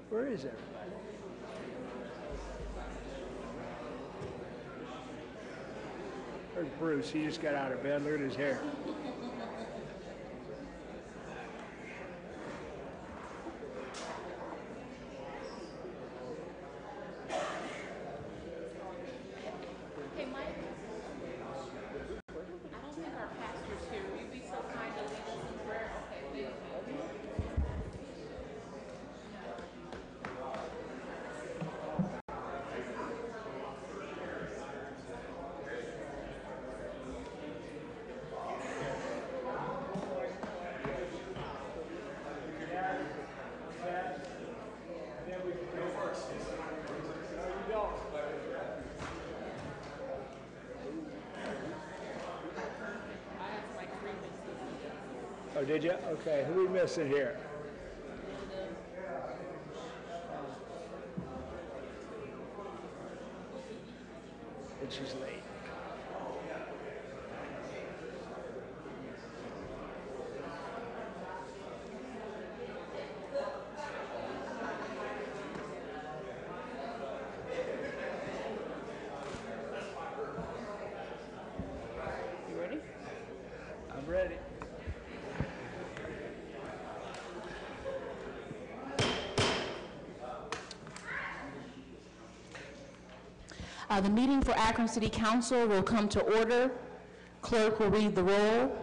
Where is everybody? There's Bruce. He just got out of bed. Look at his hair. Oh, did you? Okay, who are we missing here? And she's late. You ready? I'm ready. The meeting for Akron City Council will come to order. Clerk will read the roll.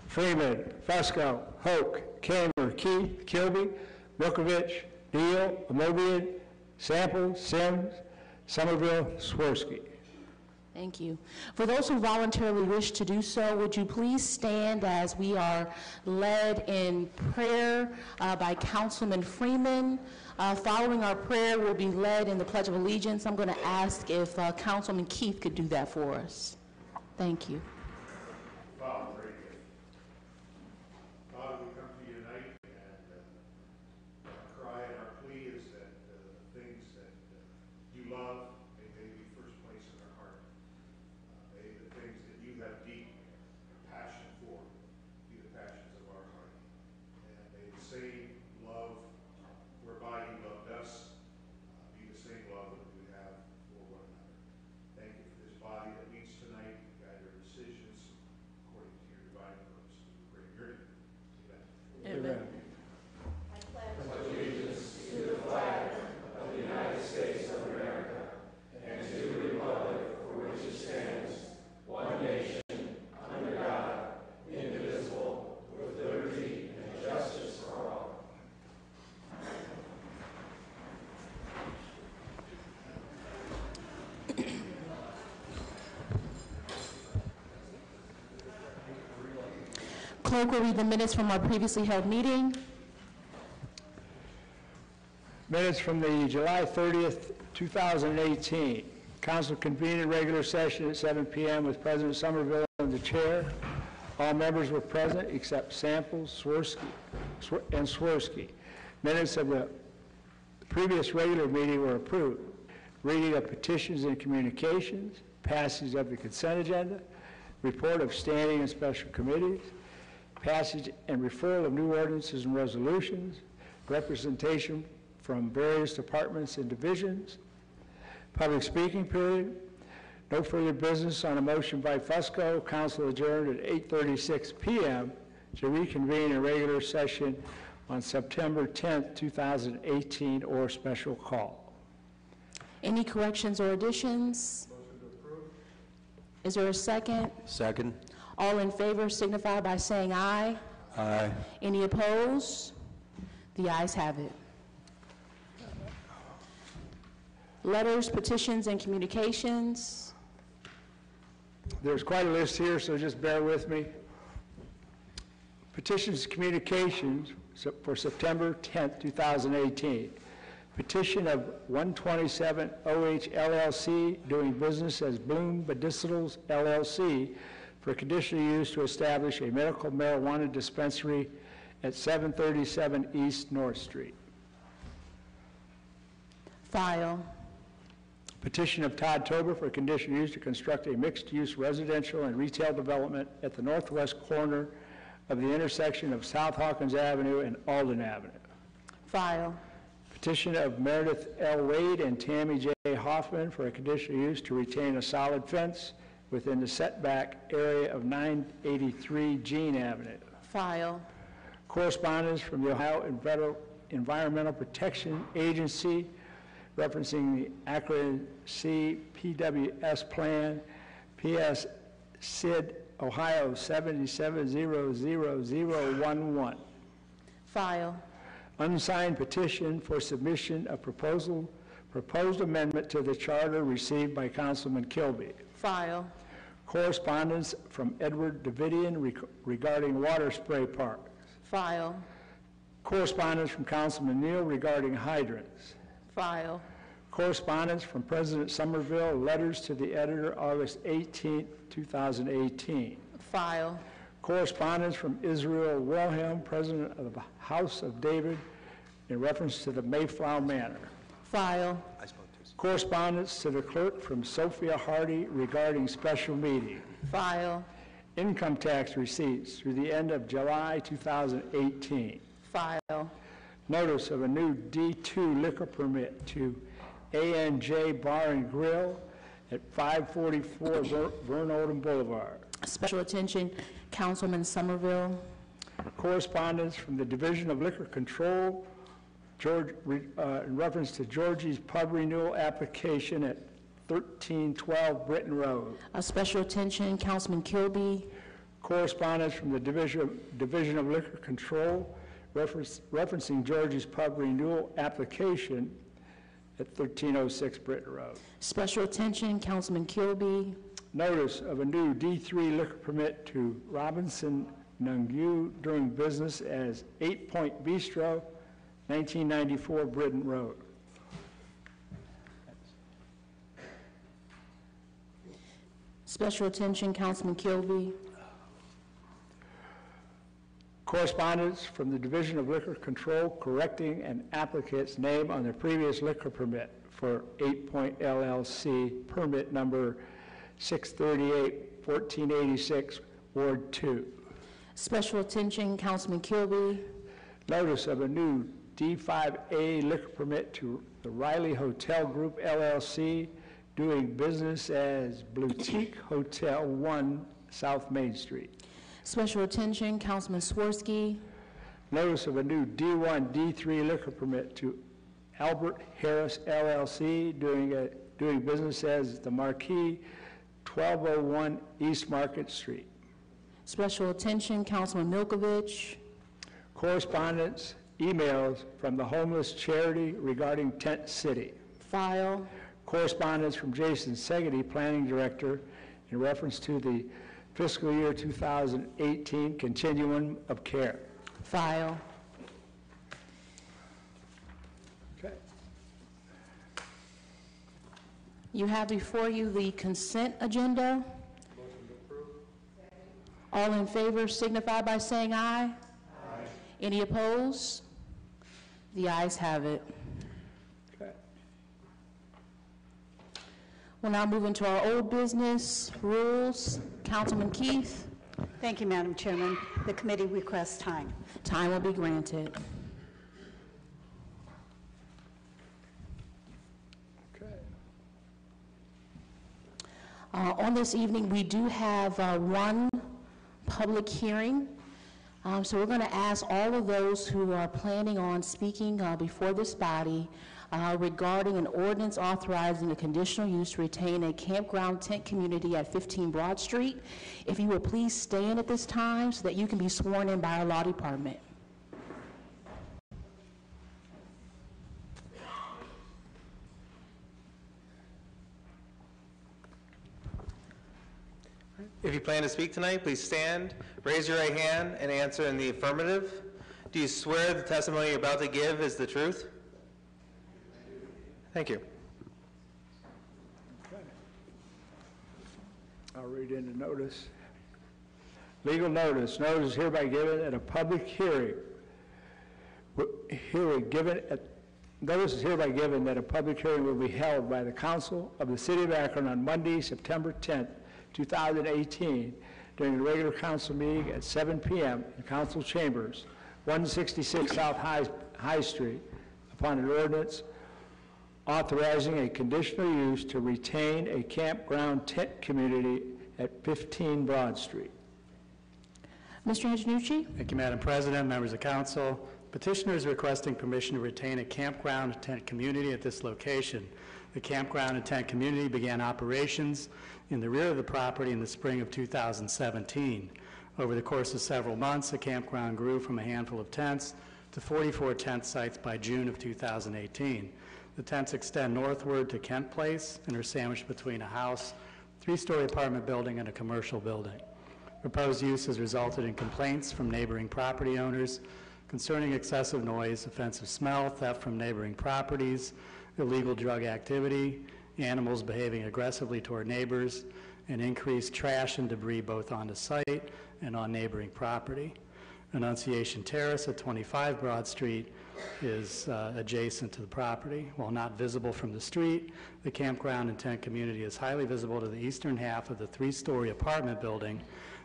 Freeman, Fusco, Hoke, Kamer, Keith, Kilby, Milkovich, Deal, Amobian, Sample, Sims, Somerville, Swirsky. Thank you. For those who voluntarily wish to do so, would you please stand as we are led in prayer by Councilman Freeman. Following our prayer, we'll be led in the Pledge of Allegiance. I'm going to ask if Councilman Keith could do that for us. Thank you. Father, we come to you tonight, and our cry and our plea is that the things that you love may be first place in our heart. May the things that you have deep passion for be the passions of our heart. And may the same love whereby you loved us be the same love that we have for one another. Thank you for this body that meets tonight. Guide our decisions according to your divine purpose. We pray in your name. Amen. Amen. I pledge allegiance to the flag of the United States of America and to the republic for which it stands, one nation, under God, indivisible, with liberty and justice for all. Clerk will read the minutes from our previously held meeting. Minutes from the July 30th, 2018. Council convened in regular session at 7 p.m. with President Somerville and the chair. All members were present except Samples, Swirsky. Minutes of the previous regular meeting were approved. Reading of petitions and communications, passage of the consent agenda, report of standing and special committees, passage and referral of new ordinances and resolutions, representation from various departments and divisions, public speaking period, no further business on a motion by Fusco. Council adjourned at 8:36 p.m. to reconvene in regular session on September 10th, 2018, or special call. Any corrections or additions? Motion to approve. Is there a second? Second. All in favor signify by saying aye. Aye. Any opposed? The ayes have it. Letters, petitions, and communications. There's quite a list here, so just bear with me. Petitions, communications for September 10th, 2018. Petition of 127 OH LLC, doing business as Bloom Medicinals LLC, for conditional use to establish a medical marijuana dispensary at 737 East North Street. File. Petition of Todd Tober for conditional use to construct a mixed-use residential and retail development at the northwest corner of the intersection of South Hawkins Avenue and Alden Avenue. File. Petition of Meredith L. Wade and Tammy J. Hoffman for a conditional use to retain a solid fence within the setback area of 983 Jean Avenue. File. Correspondence from the Ohio Environmental Protection Agency referencing the Akron CPWS Plan, PS SID Ohio 77000011. File. Unsigned petition for submission of proposed amendment to the charter received by Councilman Kilby. File. Correspondence from Edward Davidian regarding water spray parks. File. Correspondence from Councilman Neal regarding hydrants. File. Correspondence from President Somerville, letters to the editor, August 18, 2018. File. Correspondence from Israel Wilhelm, President of the House of David, in reference to the Mayflower Manor. File. Correspondence to the clerk from Sophia Hardy regarding special meeting. File. Income tax receipts through the end of July 2018. File. Notice of a new D2 liquor permit to A&J Bar and Grill at 544 Vern Odom Boulevard. Special attention, Councilman Somerville. Correspondence from the Division of Liquor Control in reference to Georgie's Pub Renewal application at 1312 Britton Road. Special attention, Councilman Kilby. Correspondence from the Division of Liquor Control referencing Georgie's Pub Renewal application at 1306 Britton Road. Special attention, Councilman Kilby. Notice of a new D3 liquor permit to Robinson Nungu doing business as 8 Point Bistro, 1994 Britton Road. Special attention, Councilman Kilby. Correspondence from the Division of Liquor Control correcting an applicant's name on the previous liquor permit for 8 Point LLC, permit number 638, 1486, Ward 2. Special attention, Councilman Kilby. Notice of a new D5A liquor permit to the Riley Hotel Group LLC, doing business as Boutique Hotel 1, South Main Street. Special attention, Councilman Swirsky. Notice of a new D1, D3 liquor permit to Albert Harris LLC, doing business as the Marquis, 1201 East Market Street. Special attention, Councilman Milkovich. Correspondence, emails from the homeless charity regarding Tent City. File. Correspondence from Jason Segedy, Planning Director, in reference to the fiscal year 2018 continuum of care. File. Okay. You have before you the consent agenda. All in favor signify by saying aye. Aye. Any opposed? The ayes have it. Okay. We'll now move into our old business rules. Councilman Keith, Thank you, Madam Chairman. The committee requests time. time will be granted. Okay. On this evening, we do have one public hearing. So we're going to ask all of those who are planning on speaking before this body regarding an ordinance authorizing a conditional use to retain a campground tent community at 15 Broad Street. If you would please stand at this time so that you can be sworn in by our law department. If you plan to speak tonight, please stand, raise your right hand, and answer in the affirmative. Do you swear the testimony you're about to give is the truth? Thank you. Okay. I'll read in the notice. Legal notice. Notice is hereby given at a public hearing. Notice is hereby given that a public hearing will be held by the Council of the City of Akron on Monday, September 10th, 2018, during the regular council meeting at 7 p.m. in council chambers, 166 South High Street, upon an ordinance authorizing a conditional use to retain a campground tent community at 15 Broad Street. Mr. Antonucci? Thank you, Madam President, members of council. Petitioner is requesting permission to retain a campground tent community at this location. The campground and tent community began operations in the rear of the property in the spring of 2017. Over the course of several months, the campground grew from a handful of tents to 44 tent sites by June of 2018. The tents extend northward to Kent Place and are sandwiched between a house, 3-story apartment building, and a commercial building. Proposed use has resulted in complaints from neighboring property owners concerning excessive noise, offensive smell, theft from neighboring properties, illegal drug activity, animals behaving aggressively toward neighbors, and increased trash and debris both on the site and on neighboring property. Annunciation Terrace at 25 Broad Street is adjacent to the property. While not visible from the street, the campground and tent community is highly visible to the eastern half of the 3-story apartment building.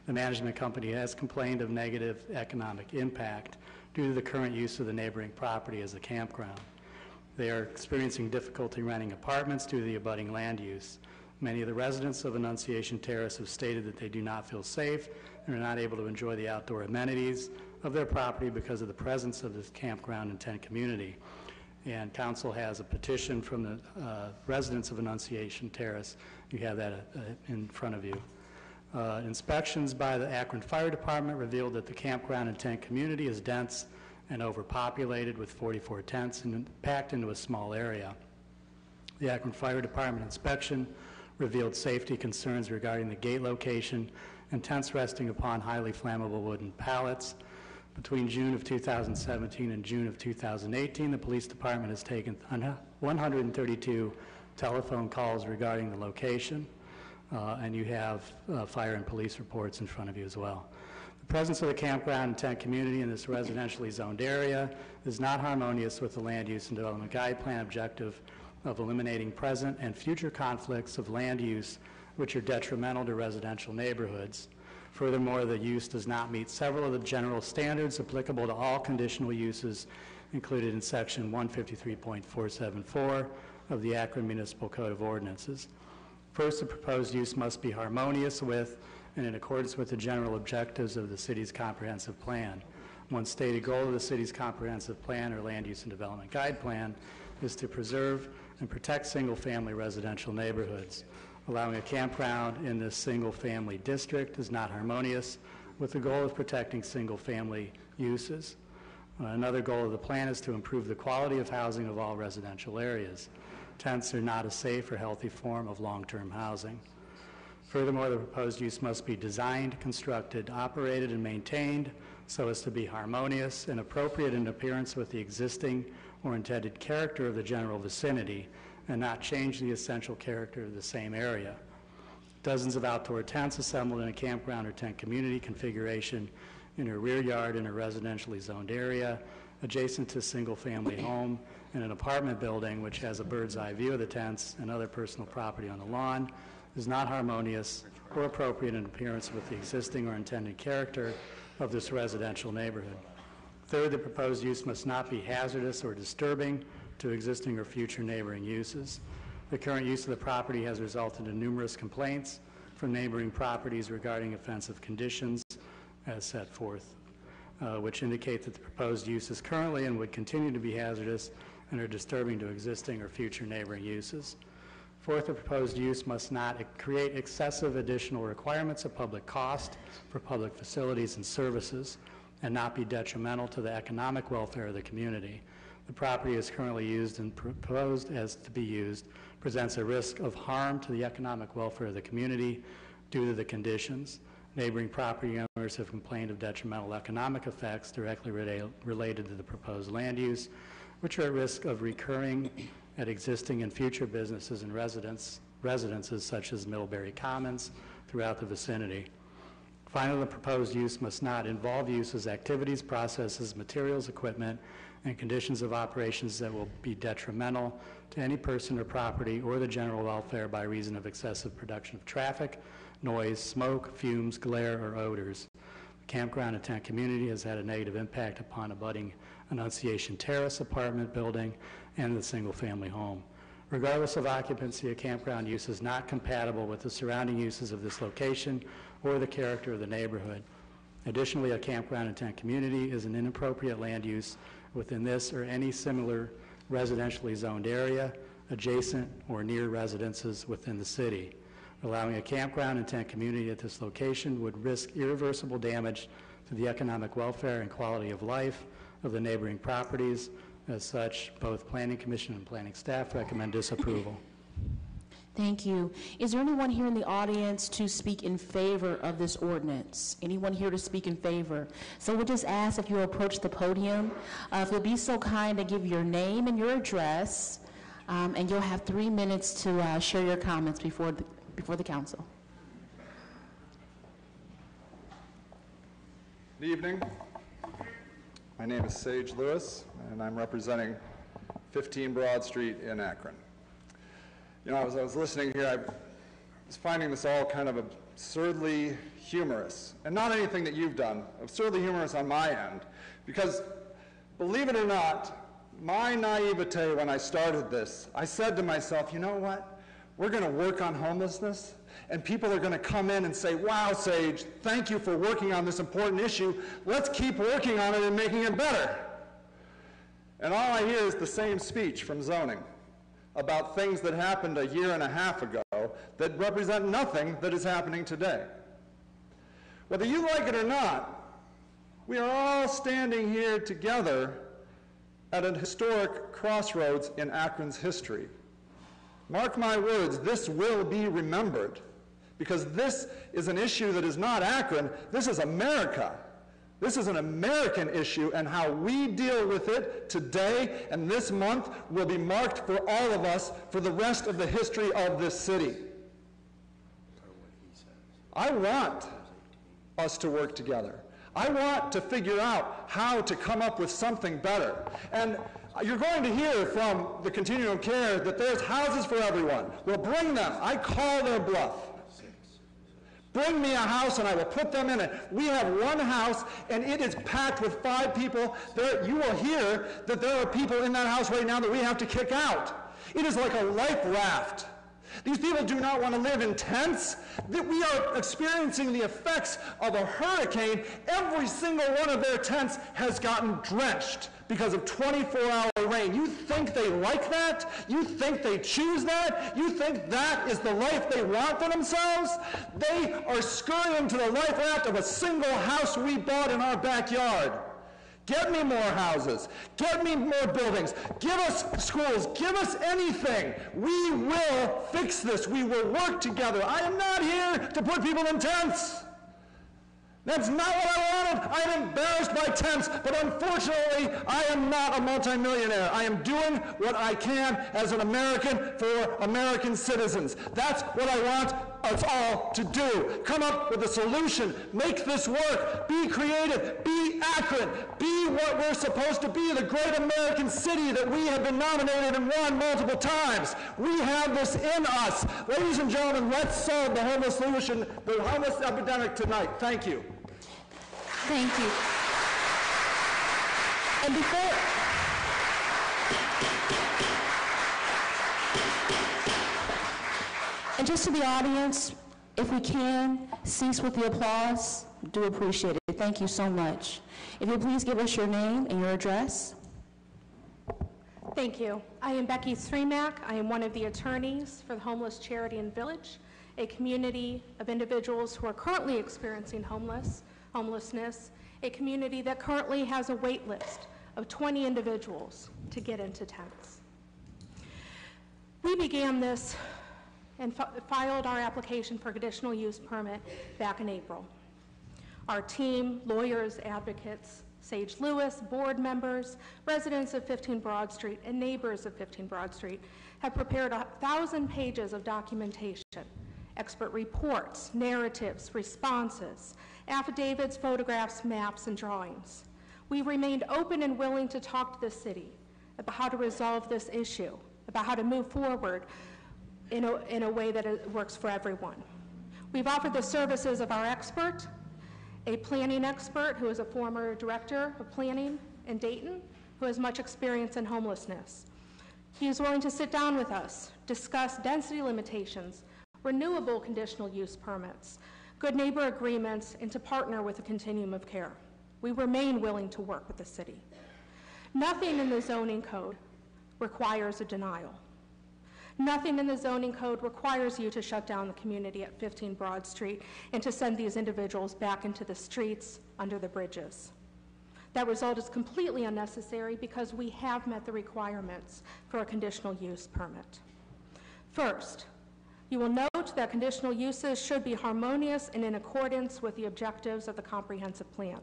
The management company has complained of negative economic impact due to the current use of the neighboring property as a campground. They are experiencing difficulty renting apartments due to the abutting land use. Many of the residents of Annunciation Terrace have stated that they do not feel safe and are not able to enjoy the outdoor amenities of their property because of the presence of this campground and tent community. And council has a petition from the residents of Annunciation Terrace. You have that in front of you. Inspections by the Akron Fire Department revealed that the campground and tent community is dense and overpopulated with 44 tents and packed into a small area. The Akron Fire Department inspection revealed safety concerns regarding the gate location and tents resting upon highly flammable wooden pallets. Between June of 2017 and June of 2018, the police department has taken 132 telephone calls regarding the location. And you have fire and police reports in front of you as well. The presence of the campground and tent community in this residentially zoned area is not harmonious with the Land Use and Development Guide Plan objective of eliminating present and future conflicts of land use which are detrimental to residential neighborhoods. Furthermore, the use does not meet several of the general standards applicable to all conditional uses included in section 153.474 of the Akron Municipal Code of Ordinances. First, the proposed use must be harmonious with and in accordance with the general objectives of the city's comprehensive plan. One stated goal of the city's comprehensive plan or land use and development guide plan is to preserve and protect single-family residential neighborhoods. Allowing a campground in this single-family district is not harmonious with the goal of protecting single-family uses. Another goal of the plan is to improve the quality of housing of all residential areas. Tents are not a safe or healthy form of long-term housing. Furthermore, the proposed use must be designed, constructed, operated, and maintained so as to be harmonious and appropriate in appearance with the existing or intended character of the general vicinity and not change the essential character of the same area. Dozens of outdoor tents assembled in a campground or tent community configuration in a rear yard in a residentially zoned area adjacent to a single-family home in an apartment building which has a bird's eye view of the tents and other personal property on the lawn is not harmonious or appropriate in appearance with the existing or intended character of this residential neighborhood. Third, the proposed use must not be hazardous or disturbing to existing or future neighboring uses. The current use of the property has resulted in numerous complaints from neighboring properties regarding offensive conditions as set forth, which indicate that the proposed use is currently and would continue to be hazardous and are disturbing to existing or future neighboring uses. Fourth, the proposed use must not create excessive additional requirements of public cost for public facilities and services and not be detrimental to the economic welfare of the community. The property is currently used and proposed as to be used presents a risk of harm to the economic welfare of the community due to the conditions. Neighboring property owners have complained of detrimental economic effects directly related to the proposed land use, which are at risk of recurring at existing and future businesses and residences such as Middlebury Commons throughout the vicinity. Finally, the proposed use must not involve uses, activities, processes, materials, equipment, and conditions of operations that will be detrimental to any person or property or the general welfare by reason of excessive production of traffic, noise, smoke, fumes, glare, or odors. The campground and tent community has had a negative impact upon abutting Annunciation Terrace apartment building, and the single-family home. Regardless of occupancy, a campground use is not compatible with the surrounding uses of this location or the character of the neighborhood. Additionally, a campground intent community is an inappropriate land use within this or any similar residentially zoned area, adjacent or near residences within the city. Allowing a campground intent community at this location would risk irreversible damage to the economic welfare and quality of life of the neighboring properties. As such, both Planning Commission and planning staff recommend disapproval. Thank you. Is there anyone here in the audience to speak in favor of this ordinance? Anyone here to speak in favor? So we'll just ask if you approach the podium, if you'll be so kind to give your name and your address, and you'll have 3 minutes to share your comments before the council. Good evening. My name is Sage Lewis, and I'm representing 15 Broad Street in Akron. You know, as I was listening here, I was finding this all kind of absurdly humorous, and not anything that you've done, absurdly humorous on my end, because believe it or not, my naivete when I started this, I said to myself, you know what? We're going to work on homelessness, and people are going to come in and say, wow, Sage, thank you for working on this important issue. Let's keep working on it and making it better. And all I hear is the same speech from zoning about things that happened a year and a half ago that represent nothing that is happening today. Whether you like it or not, we are all standing here together at a historic crossroads in Akron's history. Mark my words, this will be remembered, because this is an issue that is not Akron, this is America. This is an American issue, and how we deal with it today and this month will be marked for all of us for the rest of the history of this city. I want us to work together. I want to figure out how to come up with something better. And you're going to hear from the continuum of care that there's houses for everyone. Well, bring them. I call their bluff. Bring me a house and I will put them in it. We have one house and it is packed with 5 people. You will hear that there are people in that house right now that we have to kick out. It is like a life raft. These people do not want to live in tents. We are experiencing the effects of a hurricane. Every single one of their tents has gotten drenched because of 24-hour rain. You think they like that? You think they choose that? You think that is the life they want for themselves? They are scurrying to the life raft of a single house we bought in our backyard. Get me more houses. Get me more buildings. Give us schools. Give us anything. We will fix this. We will work together. I am not here to put people in tents. That's not what I wanted. I am embarrassed by tents, but unfortunately, I am not a multimillionaire. I am doing what I can as an American for American citizens. That's what I want us all to do. Come up with a solution. Make this work. Be creative. Be Akron. Be what we're supposed to be, the great American city that we have been nominated and won multiple times. We have this in us. Ladies and gentlemen, let's solve the homeless solution, the homeless epidemic tonight. Thank you. Thank you. And and just to the audience, if we can, cease with the applause. Do appreciate it. Thank you so much. If you'll please give us your name and your address. Thank you. I am Becky Srimak. I am one of the attorneys for the Homeless Charity and Village, a community of individuals who are currently experiencing homelessness, a community that currently has a wait list of 20 individuals to get into tents. We began this and filed our application for conditional use permit back in April. Our team, lawyers, advocates, Sage Lewis, board members, residents of 15 Broad Street, and neighbors of 15 Broad Street have prepared 1,000 pages of documentation, expert reports, narratives, responses, affidavits, photographs, maps, and drawings. We remained open and willing to talk to the city about how to resolve this issue, about how to move forward in a way that works for everyone. We've offered the services of our expert, a planning expert who is a former director of planning in Dayton, who has much experience in homelessness. He is willing to sit down with us, discuss density limitations, renewable conditional use permits, good neighbor agreements, and to partner with a continuum of care. We remain willing to work with the city. Nothing in the zoning code requires a denial. Nothing in the zoning code requires you to shut down the community at 15 Broad Street and to send these individuals back into the streets under the bridges. That result is completely unnecessary because we have met the requirements for a conditional use permit. First, you will note that conditional uses should be harmonious and in accordance with the objectives of the comprehensive plan.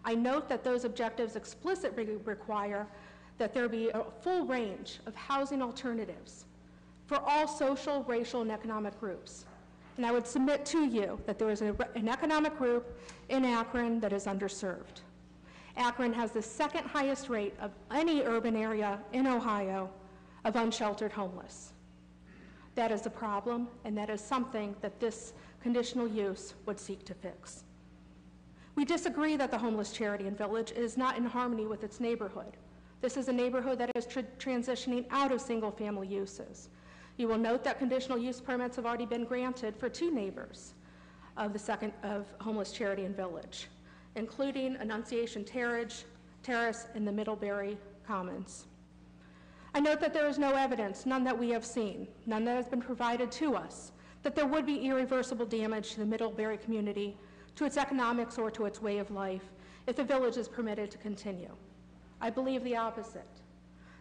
I note that those objectives explicitly require that there be a full range of housing alternatives for all social, racial, and economic groups. And I would submit to you that there is an economic group in Akron that is underserved. Akron has the second highest rate of any urban area in Ohio of unsheltered homeless. That is a problem, and that is something that this conditional use would seek to fix. We disagree that the homeless charity and village is not in harmony with its neighborhood. This is a neighborhood that is transitioning out of single-family uses. You will note that conditional use permits have already been granted for 2 neighbors of homeless charity and village, including Annunciation Terrace and the Middlebury Commons. I note that there is no evidence, none that we have seen, none that has been provided to us, that there would be irreversible damage to the Middlebury community, to its economics, or to its way of life if the village is permitted to continue. I believe the opposite.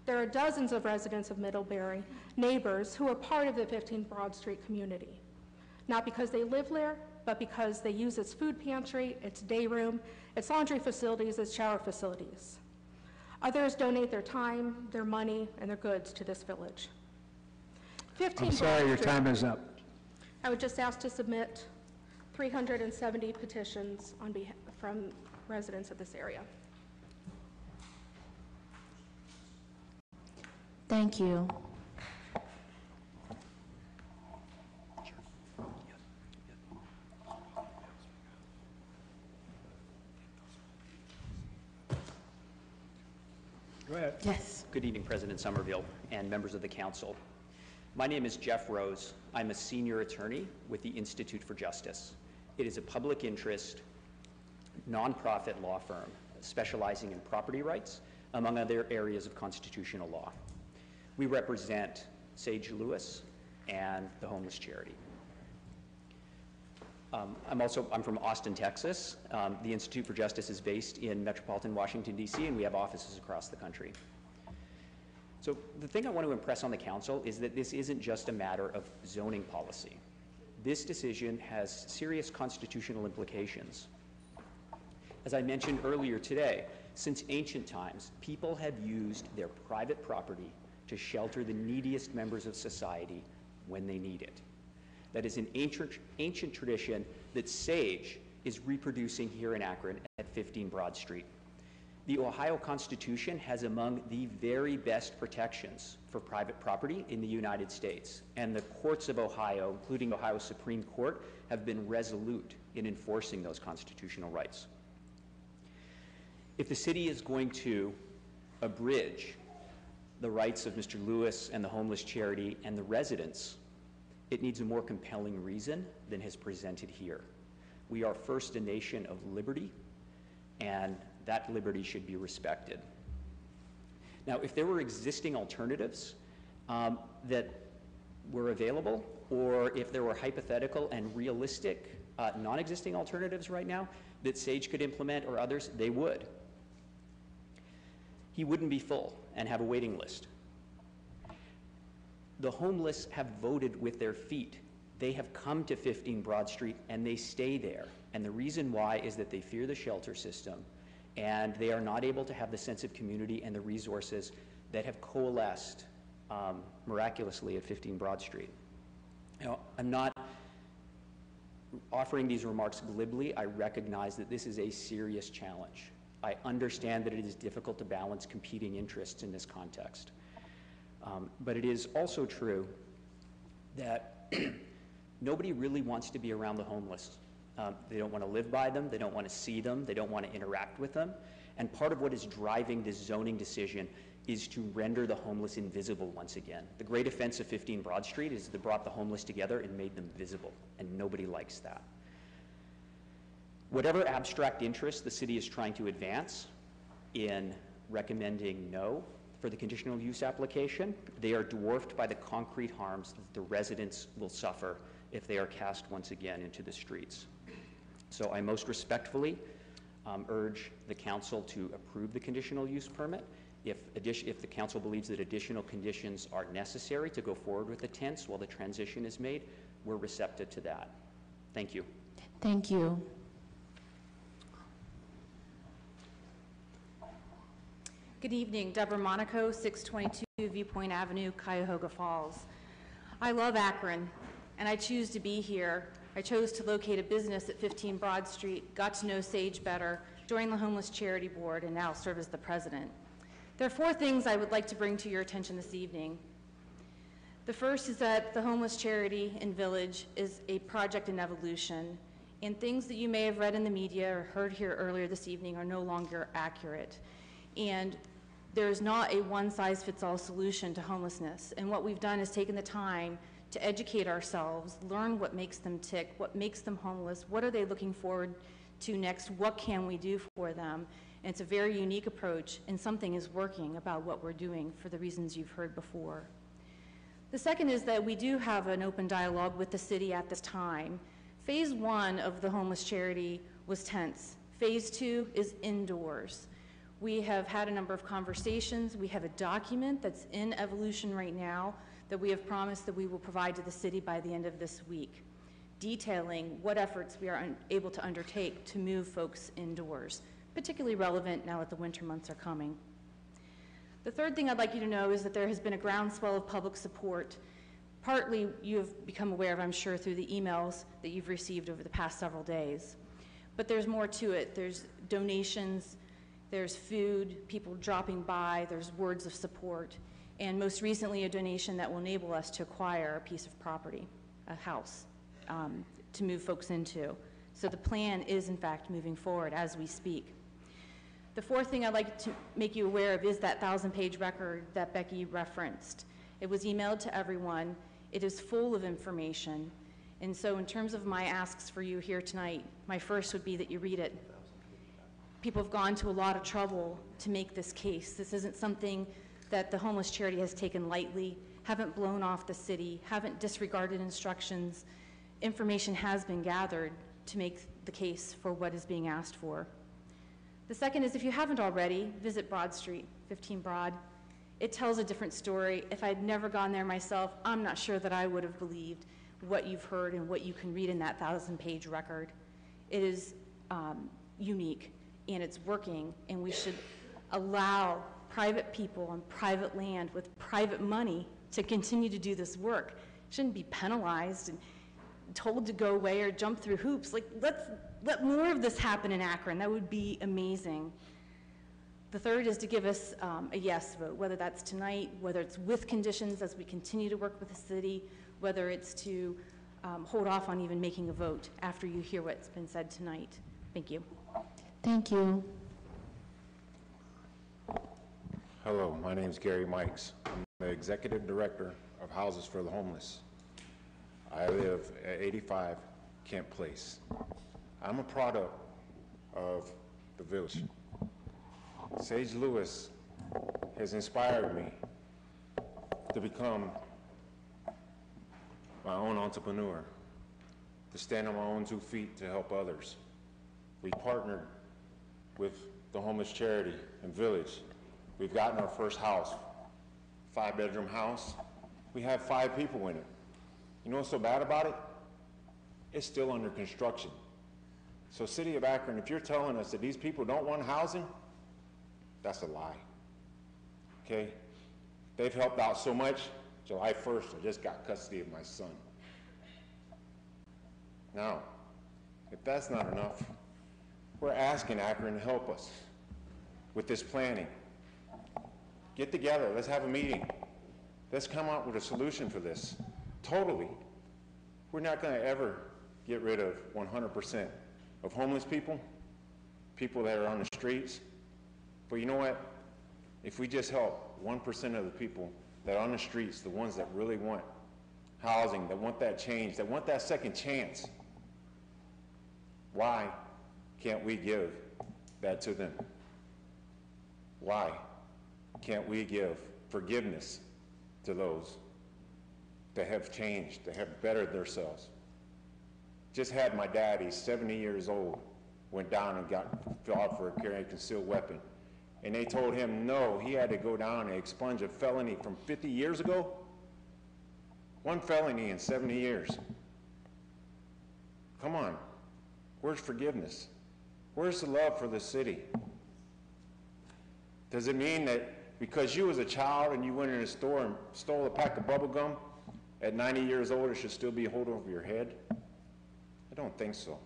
There are dozens of residents of Middlebury, neighbors, who are part of the 15 Broad Street community, not because they live there, but because they use its food pantry, its day room, its laundry facilities, its shower facilities. Others donate their time, their money, and their goods to this village. 15 I'm sorry, Broad your Street- time is up. I would just ask to submit 370 petitions from residents of this area. Thank you. Go ahead. Yes. Good evening, President Somerville and members of the council. My name is Jeff Rose. I'm a senior attorney with the Institute for Justice. It is a public interest, nonprofit law firm specializing in property rights, among other areas of constitutional law. We represent Sage Lewis and the homeless charity. I'm from Austin, Texas. The Institute for Justice is based in metropolitan Washington, D.C., and we have offices across the country. So the thing I want to impress on the council is that this isn't just a matter of zoning policy. This decision has serious constitutional implications. As I mentioned earlier today, since ancient times, people have used their private property to shelter the neediest members of society when they need it. That is an ancient tradition that Sage is reproducing here in Akron at 15 Broad Street. The Ohio Constitution has among the very best protections for private property in the United States, and the courts of Ohio, including Ohio Supreme Court, have been resolute in enforcing those constitutional rights. If the city is going to abridge the rights of Mr. Lewis and the homeless charity and the residents, it needs a more compelling reason than has presented here. We are first a nation of liberty, and that liberty should be respected. Now, if there were existing alternatives that were available, or if there were hypothetical and realistic non-existing alternatives right now that Sage could implement or others, they would. He wouldn't be full and have a waiting list. The homeless have voted with their feet. They have come to 15 Broad Street and they stay there. And the reason why is that they fear the shelter system and they are not able to have the sense of community and the resources that have coalesced miraculously at 15 Broad Street. Now, I'm not offering these remarks glibly. I recognize that this is a serious challenge. I understand that it is difficult to balance competing interests in this context. But it is also true that nobody really wants to be around the homeless. They don't want to live by them, they don't want to see them, they don't want to interact with them. And part of what is driving this zoning decision is to render the homeless invisible once again. The great offense of 15 Broad Street is they brought the homeless together and made them visible, and nobody likes that. Whatever abstract interest the city is trying to advance in recommending no for the conditional use application, they are dwarfed by the concrete harms that the residents will suffer if they are cast once again into the streets. So I most respectfully urge the council to approve the conditional use permit. If the council believes that additional conditions are necessary to go forward with the tents while the transition is made, we're receptive to that. Thank you. Thank you. Good evening, Deborah Monaco, 622 Viewpoint Avenue, Cuyahoga Falls. I love Akron, and I choose to be here. I chose to locate a business at 15 Broad Street, got to know Sage better, joined the Homeless Charity Board, and now serve as the president. There are 4 things I would like to bring to your attention this evening. The first is that the Homeless Charity in Village is a project in evolution, and things that you may have read in the media or heard here earlier this evening are no longer accurate. And there's not a one-size-fits-all solution to homelessness. And what we've done is taken the time to educate ourselves, learn what makes them tick, what makes them homeless, what are they looking forward to next, what can we do for them. And it's a very unique approach, and something is working about what we're doing for the reasons you've heard before. The second is that we do have an open dialogue with the city at this time. Phase 1 of the Homeless Charity was tents. Phase 2 is indoors. We have had a number of conversations. We have a document that's in evolution right now that we have promised that we will provide to the city by the end of this week, detailing what efforts we are able to undertake to move folks indoors, particularly relevant now that the winter months are coming. The third thing I'd like you to know is that there has been a groundswell of public support. Partly you have become aware of, I'm sure, through the emails that you've received over the past several days. But there's more to it. There's donations, there's food, people dropping by, there's words of support, and most recently a donation that will enable us to acquire a piece of property, a house, to move folks into. So the plan is in fact moving forward as we speak. The fourth thing I'd like to make you aware of is that 1,000-page record that Becky referenced. It was emailed to everyone. It is full of information. And so in terms of my asks for you here tonight, my first would be that you read it. People have gone to a lot of trouble to make this case. This isn't something that the Homeless Charity has taken lightly, haven't blown off the city, haven't disregarded instructions. Information has been gathered to make the case for what is being asked for. The second is, if you haven't already, visit Broad Street, 15 Broad. It tells a different story. If I'd never gone there myself, I'm not sure that I would have believed what you've heard and what you can read in that 1,000-page record. It is unique, and it's working, and we should allow private people on private land with private money to continue to do this work. Shouldn't be penalized and told to go away or jump through hoops. Like, let more of this happen in Akron. That would be amazing. The third is to give us a yes vote, whether that's tonight, whether it's with conditions as we continue to work with the city, whether it's to hold off on even making a vote after you hear what's been said tonight. Thank you. Thank you. Hello, my name is Gary Mikes. I'm the Executive Director of Houses for the Homeless. I live at 85 Kent Place. I'm a product of the village. Sage Lewis has inspired me to become my own entrepreneur, to stand on my own 2 feet to help others. We partnered with the Homeless Charity and Village. We've gotten our first house, 5-bedroom house. We have 5 people in it. You know what's so bad about it? It's still under construction. So City of Akron, if you're telling us that these people don't want housing, that's a lie, okay? They've helped out so much. July 1st, I just got custody of my son. Now, if that's not enough, we're asking Akron to help us with this planning. Get together, let's have a meeting. Let's come up with a solution for this. Totally. We're not gonna ever get rid of 100% of homeless people, people that are on the streets, But you know what? If we just help 1% of the people that are on the streets, the ones that really want housing, that want that change, that want that second chance, why can't we give that to them? Why can't we give forgiveness to those that have changed, that have bettered themselves? Just had my dad, he's 70 years old, went down and got filed for carrying a concealed weapon. And they told him no, he had to go down and expunge a felony from 50 years ago. One felony in 70 years. Come on, where's forgiveness? Where's the love for the city? Does it mean that because you was a child and you went in a store and stole a pack of bubble gum, at 90 years old it should still be a hold over your head? I don't think so.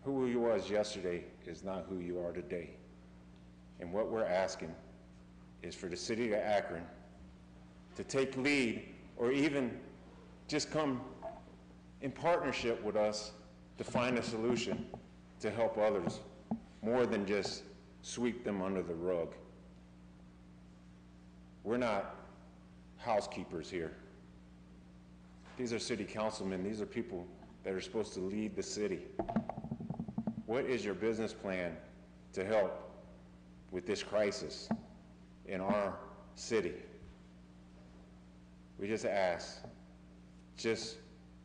Who you was yesterday is not who you are today. And what we're asking is for the city of Akron to take lead or even just come in partnership with us to find a solution to help others more than just sweep them under the rug. We're not housekeepers here. These are city councilmen. These are people that are supposed to lead the city. What is your business plan to help with this crisis in our city? We just ask just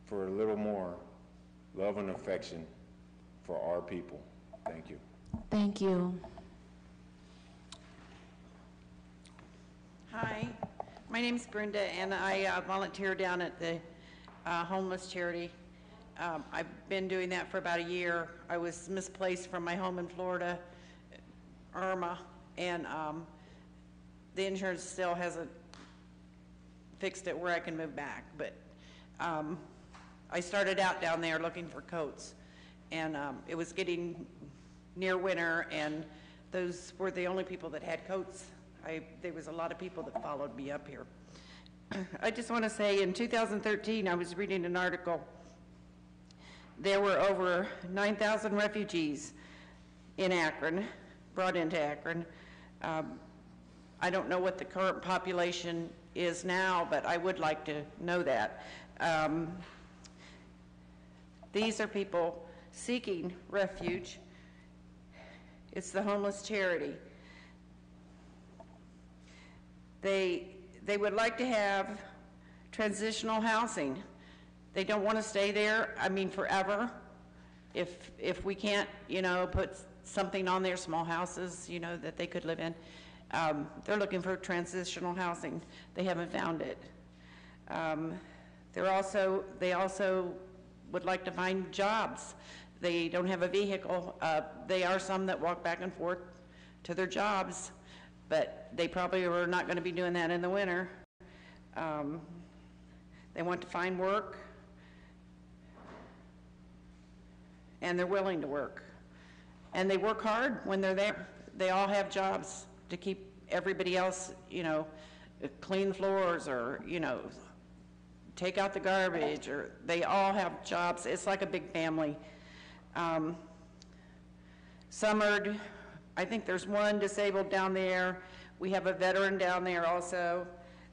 for a little more love and affection for our people. Thank you. Thank you. Hi, my name's Brenda, and I volunteer down at the homeless charity. I've been doing that for about a year. I was misplaced from my home in Florida, Irma, and the insurance still hasn't fixed it where I can move back. But I started out down there looking for coats, and it was getting near winter, and those were the only people that had coats. There was a lot of people that followed me up here. I just want to say in 2013, I was reading an article. There were over 9,000 refugees in Akron, brought into Akron. I don't know what the current population is now, but I would like to know that. These are people seeking refuge. It's the homeless charity. They would like to have transitional housing. They don't want to stay there, I mean, forever. If we can't, put something on their small houses, that they could live in. They're looking for transitional housing. They haven't found it. They also would like to find jobs. They don't have a vehicle. They are some that walk back and forth to their jobs, but they probably are not going to be doing that in the winter. They want to find work, and they're willing to work. And they work hard when they're there. They all have jobs to keep everybody else, clean floors or, take out the garbage, or they all have jobs. It's like a big family. I think there's one disabled down there. We have a veteran down there also.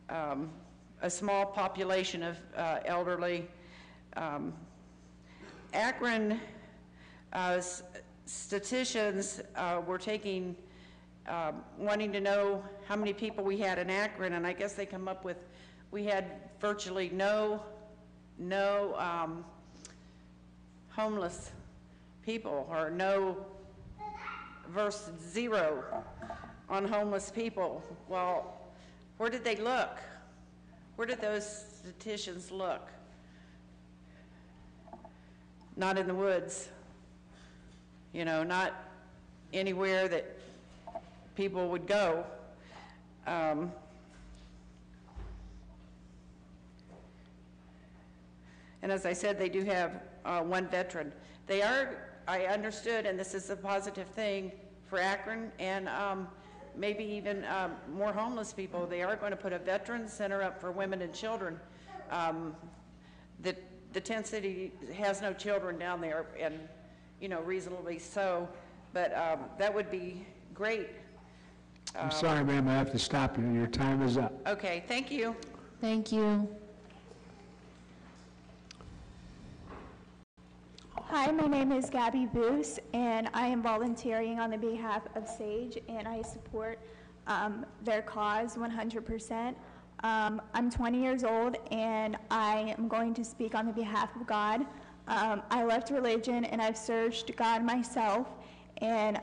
A small population of elderly. Akron statisticians were taking, wanting to know how many people we had in Akron, and I guess they come up with, we had virtually no homeless people, or no versus zero on homeless people. Well, where did they look? Where did those statisticians look? Not in the woods, not anywhere that people would go. And as I said, they do have one veteran. They are, I understood, and this is a positive thing for Akron and maybe even more homeless people, they are going to put a veteran center up for women and children. The tent city has no children down there, and reasonably so, but that would be great I'm sorry, ma'am, I have to stop you. Your time is up. Okay, thank you. Thank you. Hi, my name is Gabby Boos, and I am volunteering on the behalf of SAGE, and I support their cause 100%. I'm 20 years old, and I am going to speak on the behalf of God. I left religion, and I've searched God myself, and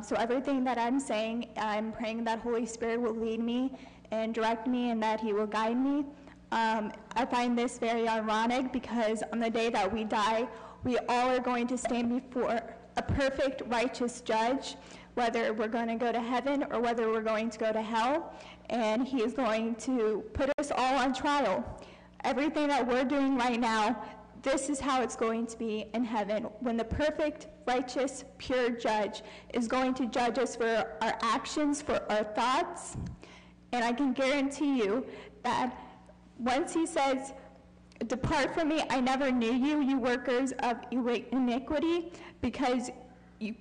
so everything that I'm saying, I'm praying that Holy Spirit will lead me and direct me, and that He will guide me. I find this very ironic because on the day that we die, we all are going to stand before a perfect, righteous judge, whether we're going to go to heaven or whether we're going to go to hell, and He is going to put us all on trial. Everything that we're doing right now, this is how it's going to be in heaven, when the perfect, righteous, pure judge is going to judge us for our actions, for our thoughts, and I can guarantee you that once He says, "Depart from me, I never knew you, you workers of iniquity," because you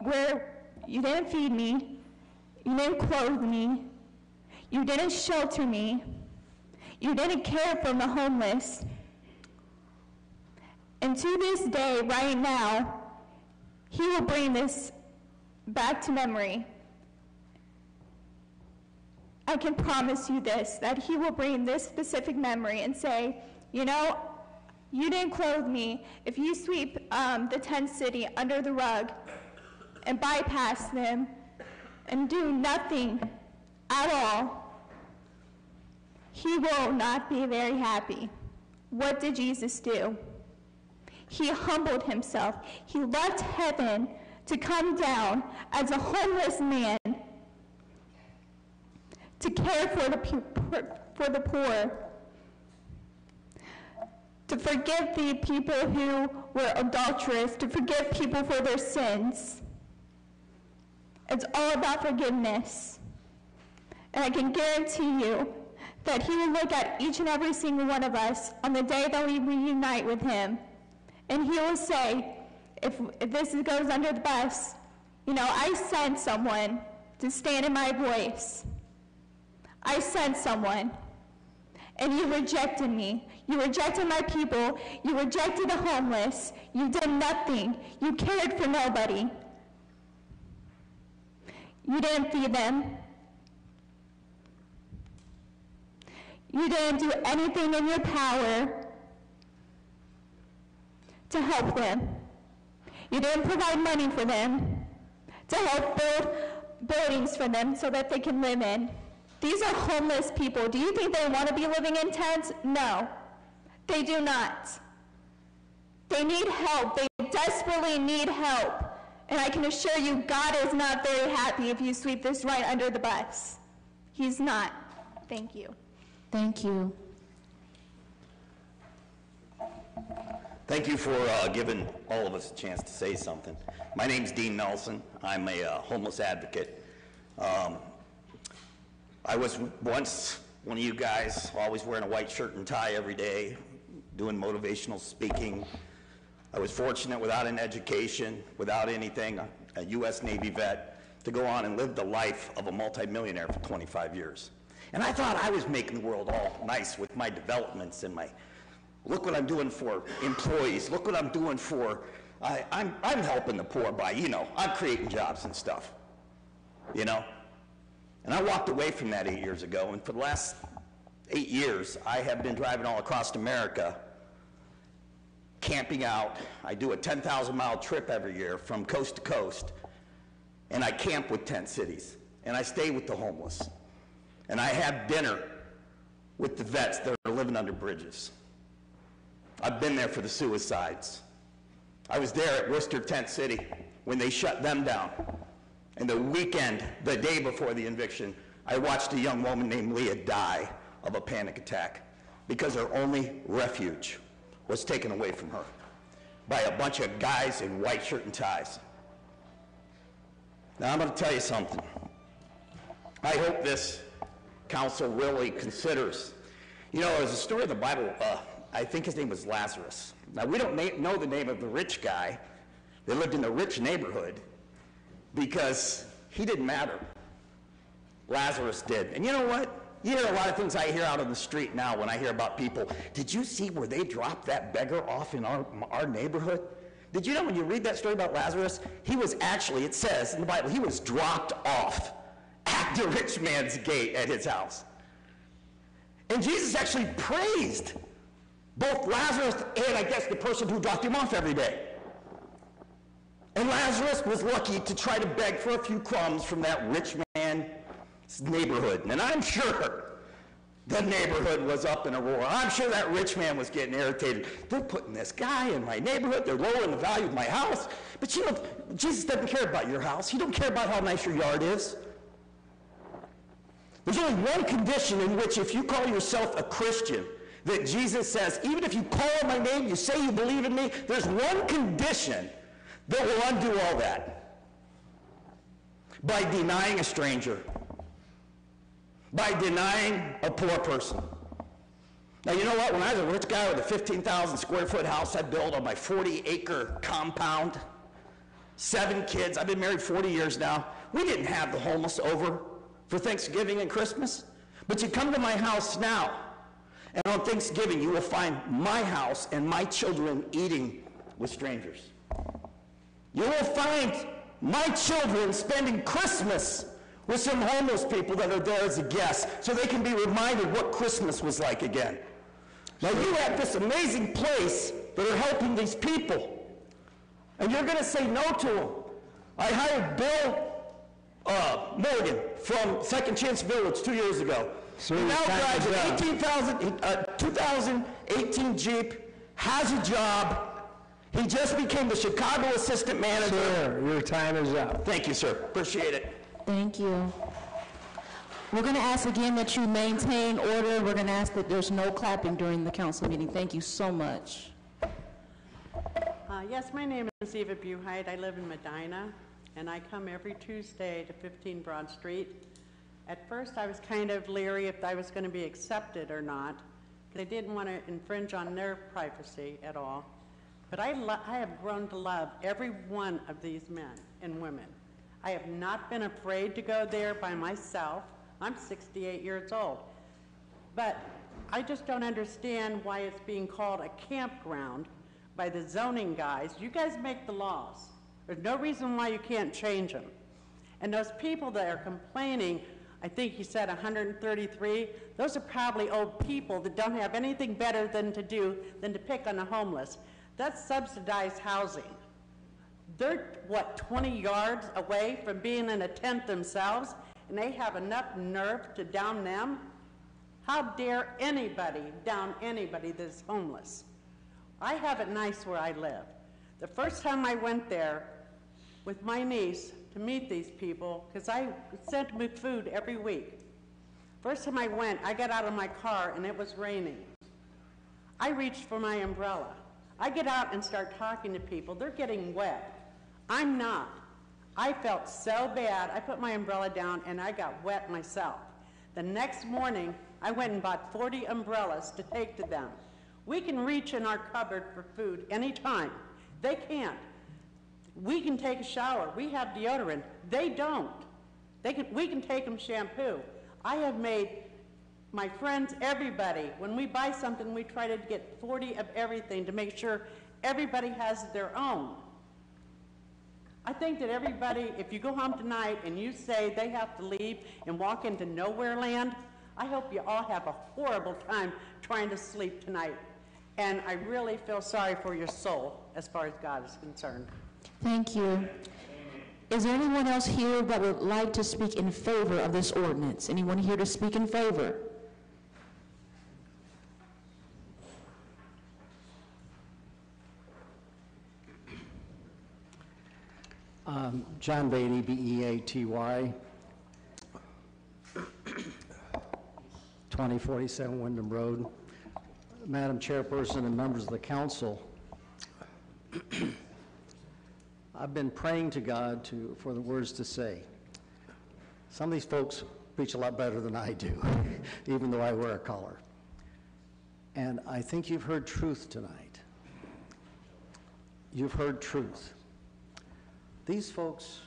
didn't feed me, you didn't clothe me, you didn't shelter me, you didn't care for the homeless. And to this day, right now, He will bring this back to memory. I can promise you this, that He will bring this specific memory and say, you know, you didn't clothe me. If you sweep the tent city under the rug and bypass them and do nothing at all, He will not be very happy. What did Jesus do? He humbled Himself. He left heaven to come down as a homeless man to care for the poor, to forgive the people who were adulterous, to forgive people for their sins. It's all about forgiveness. And I can guarantee you that He will look at each and every single one of us on the day that we reunite with Him, and He will say, if this goes under the bus, you know, I sent someone to stand in my voice. I sent someone, and you rejected me. You rejected my people. You rejected the homeless. You did nothing. You cared for nobody. You didn't feed them. You didn't do anything in your power to help them. You didn't provide money for them to help build buildings for them so that they can live in. These are homeless people. Do you think they want to be living in tents? No, they do not. They need help. They desperately need help. And I can assure you, God is not very happy if you sweep this right under the bus. He's not. Thank you. Thank you. Thank you for giving all of us a chance to say something. My name's Dean Nelson. I'm a homeless advocate. I was once one of you guys, always wearing a white shirt and tie every day, doing motivational speaking. I was fortunate, without an education, without anything, a U.S. Navy vet, to go on and live the life of a multimillionaire for 25 years. And I thought I was making the world all nice with my developments and my, look what I'm doing for employees, look what I'm doing for, I'm helping the poor by, you know, I'm creating jobs and stuff, you know? And I walked away from that 8 years ago, and for the last 8 years, I have been driving all across America, camping out. I do a 10,000-mile trip every year from coast to coast, and I camp with tent cities, and I stay with the homeless, and I have dinner with the vets that are living under bridges. I've been there for the suicides. I was there at Worcester Tent City when they shut them down. And the weekend, the day before the eviction, I watched a young woman named Leah die of a panic attack because her only refuge was taken away from her by a bunch of guys in white shirt and ties. Now I'm going to tell you something. I hope this council really considers, you know, there's a story in the Bible, I think his name was Lazarus. Now we don't know the name of the rich guy that lived in a rich neighborhood, because he didn't matter. Lazarus did. And you know what? You hear a lot of things I hear out on the street now when I hear about people. Did you see where they dropped that beggar off in our neighborhood? Did you know when you read that story about Lazarus, he was actually, it says in the Bible, he was dropped off at the rich man's gate at his house. And Jesus actually praised both Lazarus and I guess the person who dropped him off every day. And Lazarus was lucky to try to beg for a few crumbs from that rich man's neighborhood. And I'm sure the neighborhood was up in a roar. I'm sure that rich man was getting irritated. They're putting this guy in my neighborhood. They're lowering the value of my house. But you know, Jesus doesn't care about your house. He don't care about how nice your yard is. There's only one condition in which if you call yourself a Christian, that Jesus says, even if you call on my name, you say you believe in me, there's one condition that will undo all that. By denying a stranger. By denying a poor person. Now, you know what? When I was a rich guy with a 15,000 square foot house I built on my 40-acre compound, 7 kids, I've been married 40 years now, we didn't have the homeless over for Thanksgiving and Christmas. But you come to my house now, and on Thanksgiving, you will find my house and my children eating with strangers. You will find my children spending Christmas with some homeless people that are there as a guest so they can be reminded what Christmas was like again. Now you have this amazing place that are helping these people, and you're going to say no to them. I hired Bill Morgan from Second Chance Village 2 years ago. He now drives an 2018 Jeep, has a job. He just became the Chicago assistant manager. Sir, your time is up. Thank you, sir. Appreciate it. Thank you. We're going to ask again that you maintain order. We're going to ask that there's no clapping during the council meeting. Thank you so much. Yes, my name is Eva Buhite. I live in Medina, and I come every Tuesday to 15 Broad Street. At first, I was kind of leery if I was going to be accepted or not, because I didn't want to infringe on their privacy at all. But I have grown to love every one of these men and women. I have not been afraid to go there by myself. I'm 68 years old. But I just don't understand why it's being called a campground by the zoning guys. You guys make the laws. There's no reason why you can't change them. And those people that are complaining, I think he said 133, those are probably old people that don't have anything better than to do than to pick on the homeless. That's subsidized housing. They're, 20 yards away from being in a tent themselves, and they have enough nerve to down them? How dare anybody down anybody that's homeless? I have it nice where I live. The first time I went there with my niece to meet these people, because I sent me food every week. First time I went, I got out of my car and it was raining. I reached for my umbrella. I get out and start talking to people. They're getting wet. I'm not. I felt so bad. I put my umbrella down and I got wet myself. The next morning, I went and bought 40 umbrellas to take to them. We can reach in our cupboard for food anytime. They can't. We can take a shower. We have deodorant. They don't. We can take them shampoo. I have made my friends, everybody, when we buy something, we try to get 40 of everything to make sure everybody has their own. I think that everybody, if you go home tonight and you say they have to leave and walk into nowhere land, I hope you all have a horrible time trying to sleep tonight. And I really feel sorry for your soul as far as God is concerned. Thank you. Is there anyone else here that would like to speak in favor of this ordinance? Anyone here to speak in favor? John Beatty, B-E-A-T-Y, 2047 Wyndham Road. Madam Chairperson and members of the council, I've been praying to God for the words to say. Some of these folks preach a lot better than I do, even though I wear a collar. And I think you've heard truth tonight. You've heard truth. These folks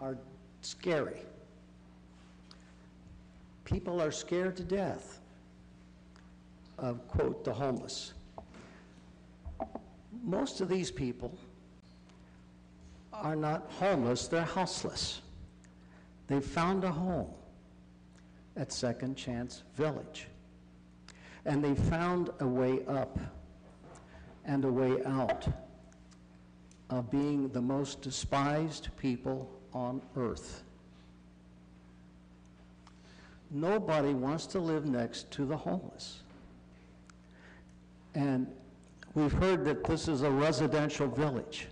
are scary. People are scared to death of, quote, the homeless. Most of these people are not homeless, they're houseless. They've found a home at Second Chance Village. And they found a way up and a way out of being the most despised people on earth. Nobody wants to live next to the homeless. And we've heard that this is a residential village,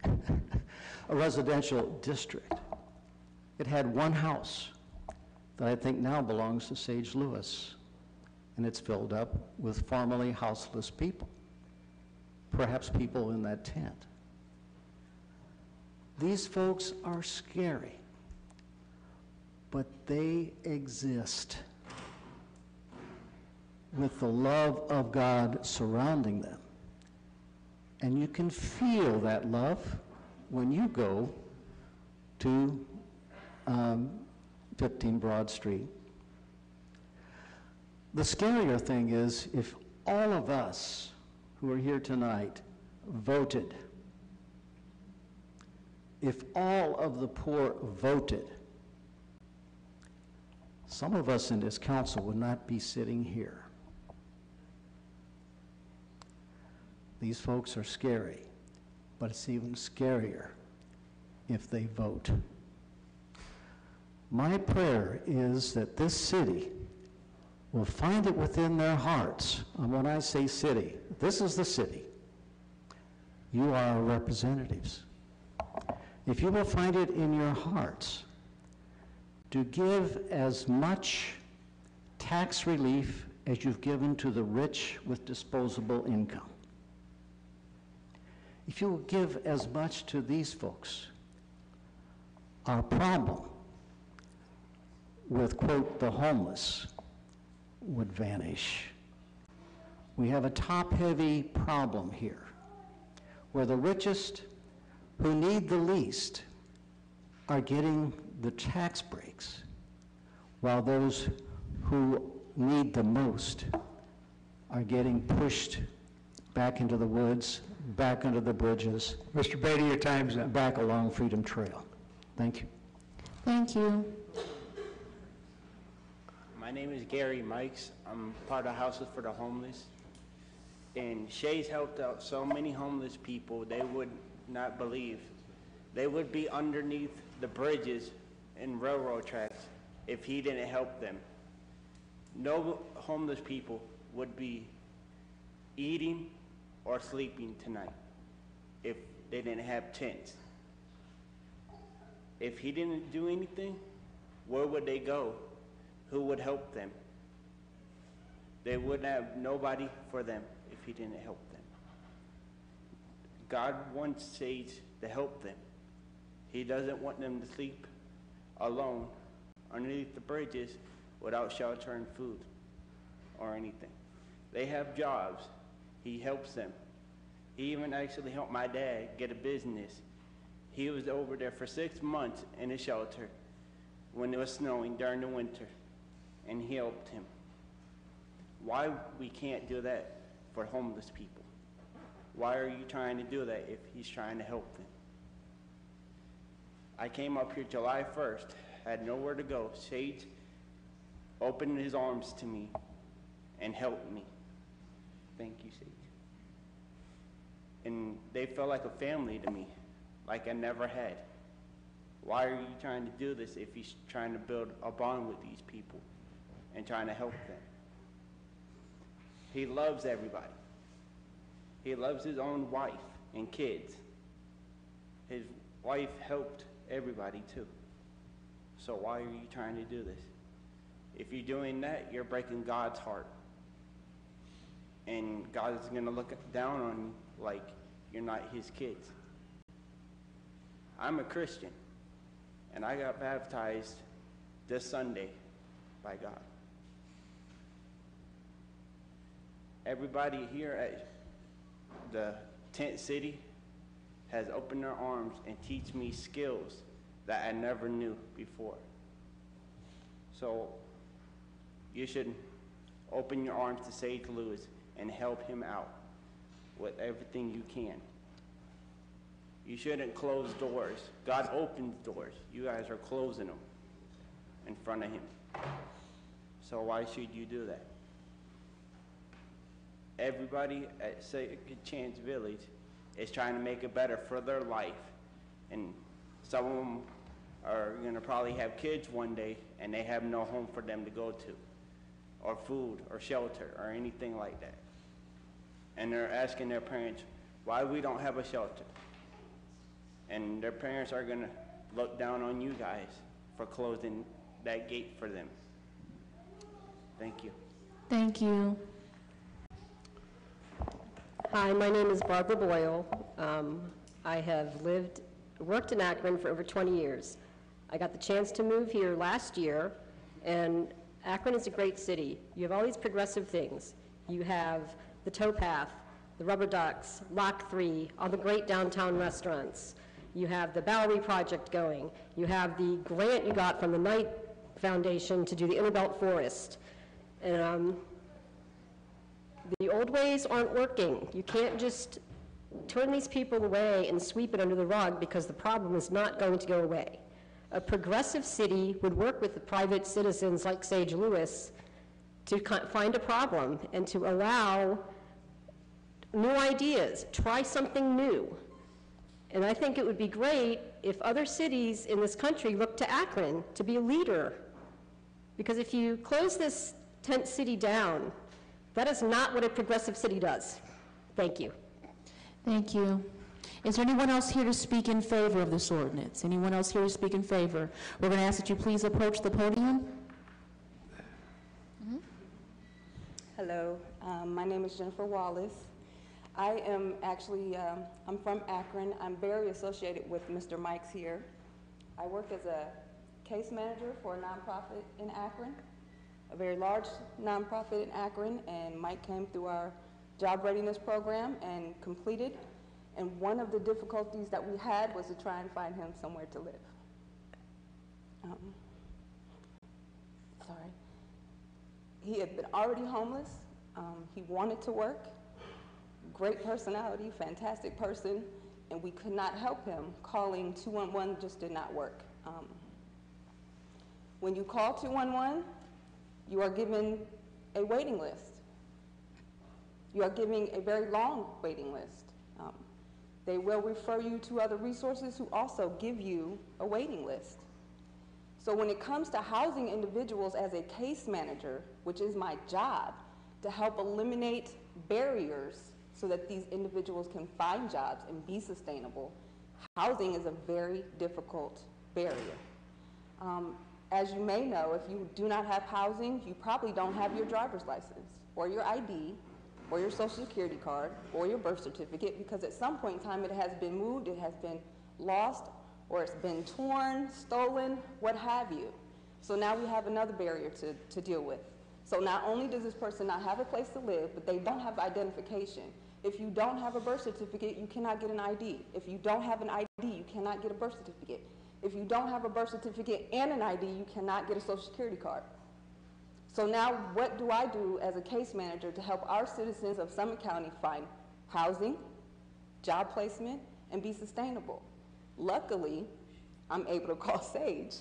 a residential district. It had one house that I think now belongs to Sage Lewis, and it's filled up with formerly houseless people, perhaps people in that tent. These folks are scary, but they exist with the love of God surrounding them. And you can feel that love when you go to 15 Broad Street. The scarier thing is if all of us who are here tonight voted, if all of the poor voted, some of us in this council would not be sitting here. These folks are scary, but it's even scarier if they vote. My prayer is that this city will find it within their hearts, and when I say city, this is the city. You are our representatives. If you will find it in your hearts to give as much tax relief as you've given to the rich with disposable income, if you will give as much to these folks, our problem with, quote, the homeless would vanish. We have a top-heavy problem here, where the richest who need the least are getting the tax breaks, while those who need the most are getting pushed back into the woods, back under the bridges. Mr. Beatty, your time's up. Back along Freedom Trail. Thank you. Thank you. My name is Gary Mikes. I'm part of Houses for the Homeless. And Shay's helped out so many homeless people, they would not believe. They would be underneath the bridges and railroad tracks if he didn't help them. No homeless people would be eating or sleeping tonight if they didn't have tents. If he didn't do anything, where would they go? Who would help them? They wouldn't have nobody for them if he didn't help them. God wants Sage to help them. He doesn't want them to sleep alone underneath the bridges without shelter and food or anything. They have jobs. He helps them. He even actually helped my dad get a business. He was over there for 6 months in a shelter when it was snowing during the winter, and he helped him. Why we can't do that for homeless people? Why are you trying to do that if he's trying to help them? I came up here July 1st, had nowhere to go. Sage opened his arms to me and helped me. Thank you, Sage. And they felt like a family to me, like I never had. Why are you trying to do this if he's trying to build a bond with these people and trying to help them? He loves everybody. He loves his own wife and kids. His wife helped everybody too. So why are you trying to do this? If you're doing that, you're breaking God's heart. And God is going to look down on you like you're not his kids. I'm a Christian, and I got baptized this Sunday by God. Everybody here at the tent city has opened their arms and teach me skills that I never knew before. So you should open your arms to Sage Lewis and help him out with everything you can. You shouldn't close doors. God opens doors. You guys are closing them in front of him. So why should you do that? Everybody at Second Chance Village is trying to make it better for their life. And some of them are going to probably have kids one day and they have no home for them to go to, or food, or shelter, or anything like that. And they're asking their parents why we don't have a shelter. And their parents are going to look down on you guys for closing that gate for them. Thank you. Thank you. Hi, my name is Barbara Boyle. I have worked in Akron for over 20 years. I got the chance to move here last year, and Akron is a great city. You have all these progressive things. You have the towpath, the rubber ducks, Lock 3, all the great downtown restaurants. You have the Bowery project going. You have the grant you got from the Knight Foundation to do the Innerbelt Forest. And the old ways aren't working. You can't just turn these people away and sweep it under the rug because the problem is not going to go away. A progressive city would work with the private citizens like Sage Lewis to find a problem and to allow new ideas, try something new. And I think it would be great if other cities in this country looked to Akron to be a leader. Because if you close this tent city down, that is not what a progressive city does. Thank you. Thank you. Is there anyone else here to speak in favor of this ordinance? Anyone else here to speak in favor? We're going to ask that you please approach the podium. Hello, my name is Jennifer Wallace. I am actually, I'm from Akron. I'm very associated with Mr. Mikes here. I work as a case manager for a nonprofit in Akron, a very large nonprofit in Akron, and Mike came through our job readiness program and completed. And one of the difficulties that we had was to try and find him somewhere to live. Sorry. He had been already homeless. He wanted to work. Great personality, fantastic person, and we could not help him. Calling 211 just did not work. When you call 211, you are given a waiting list. You are given a very long waiting list. They will refer you to other resources who also give you a waiting list. So when it comes to housing individuals as a case manager, which is my job, to help eliminate barriers so that these individuals can find jobs and be sustainable, housing is a very difficult barrier. As you may know, if you do not have housing, you probably don't have your driver's license or your ID or your social security card or your birth certificate, because at some point in time it has been moved, it has been lost, or it's been torn, stolen, what have you. So now we have another barrier to deal with. So not only does this person not have a place to live, but they don't have identification. If you don't have a birth certificate, you cannot get an ID. If you don't have an ID, you cannot get a birth certificate. If you don't have a birth certificate and an ID, you cannot get a social security card. So now what do I do as a case manager to help our citizens of Summit County find housing, job placement, and be sustainable? Luckily, I'm able to call Sage.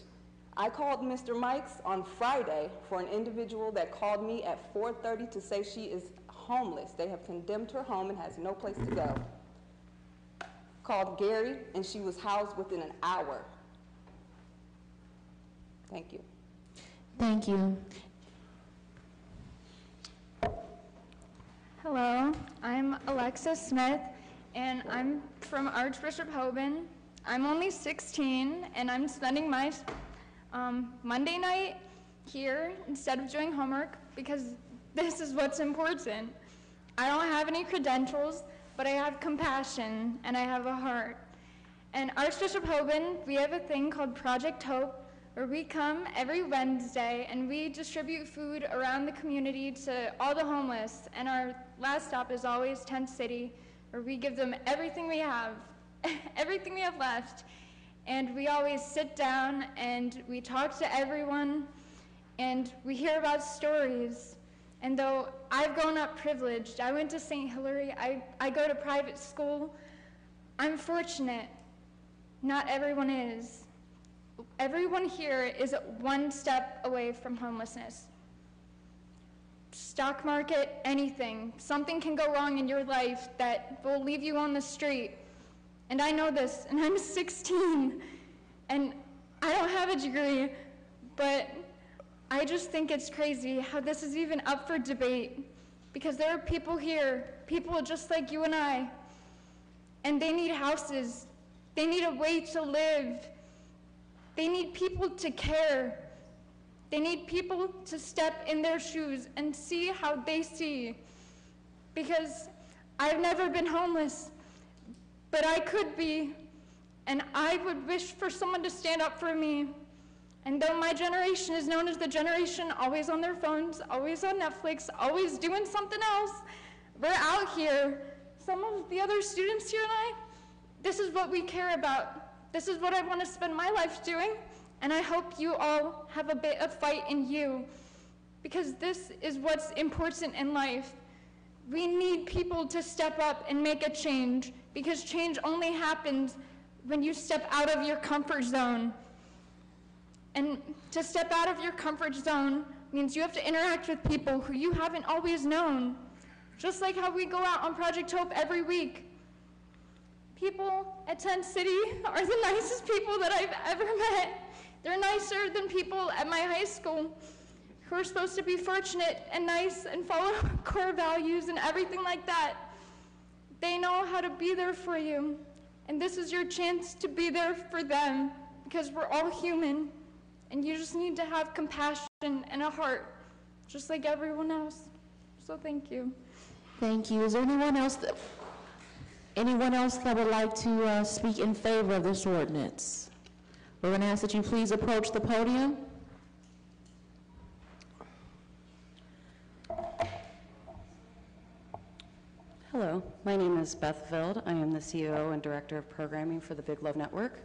I called Mr. Mikes on Friday for an individual that called me at 4:30 to say she is homeless. They have condemned her home and has no place to go. Called Gary, and she was housed within an hour. Thank you. Thank you. Hello, I'm Alexa Smith, and I'm from Archbishop Hoban. I'm only 16, and I'm spending my Monday night here instead of doing homework because this is what's important. I don't have any credentials, but I have compassion, and I have a heart. And Archbishop Hoban, we have a thing called Project Hope, where we come every Wednesday and we distribute food around the community to all the homeless. And our last stop is always Tent City, where we give them everything we have, everything we have left. And we always sit down and we talk to everyone. and we hear about stories. And though I've grown up privileged, I went to St. Hilary, I go to private school, I'm fortunate. Not everyone is. Everyone here is one step away from homelessness. Stock market, anything. Something can go wrong in your life that will leave you on the street. And I know this, and I'm 16, and I don't have a degree, but I just think it's crazy how this is even up for debate, because there are people here, people just like you and I, and they need houses. They need a way to live. They need people to care. They need people to step in their shoes and see how they see. Because I've never been homeless, but I could be, and I would wish for someone to stand up for me. And though my generation is known as the generation always on their phones, always on Netflix, always doing something else, we're out here. Some of the other students here and I, this is what we care about. This is what I want to spend my life doing, and I hope you all have a bit of fight in you, because this is what's important in life. We need people to step up and make a change, because change only happens when you step out of your comfort zone. And to step out of your comfort zone means you have to interact with people who you haven't always known, just like how we go out on Project Hope every week. People at Tent City are the nicest people that I've ever met. They're nicer than people at my high school who are supposed to be fortunate and nice and follow core values and everything like that. They know how to be there for you, and this is your chance to be there for them, because we're all human, and you just need to have compassion and a heart, just like everyone else. So thank you. Thank you. Is there anyone else that would like to speak in favor of this ordinance? We're going to ask that you please approach the podium. Hello, my name is Beth Vild. I am the CEO and Director of Programming for the Big Love Network.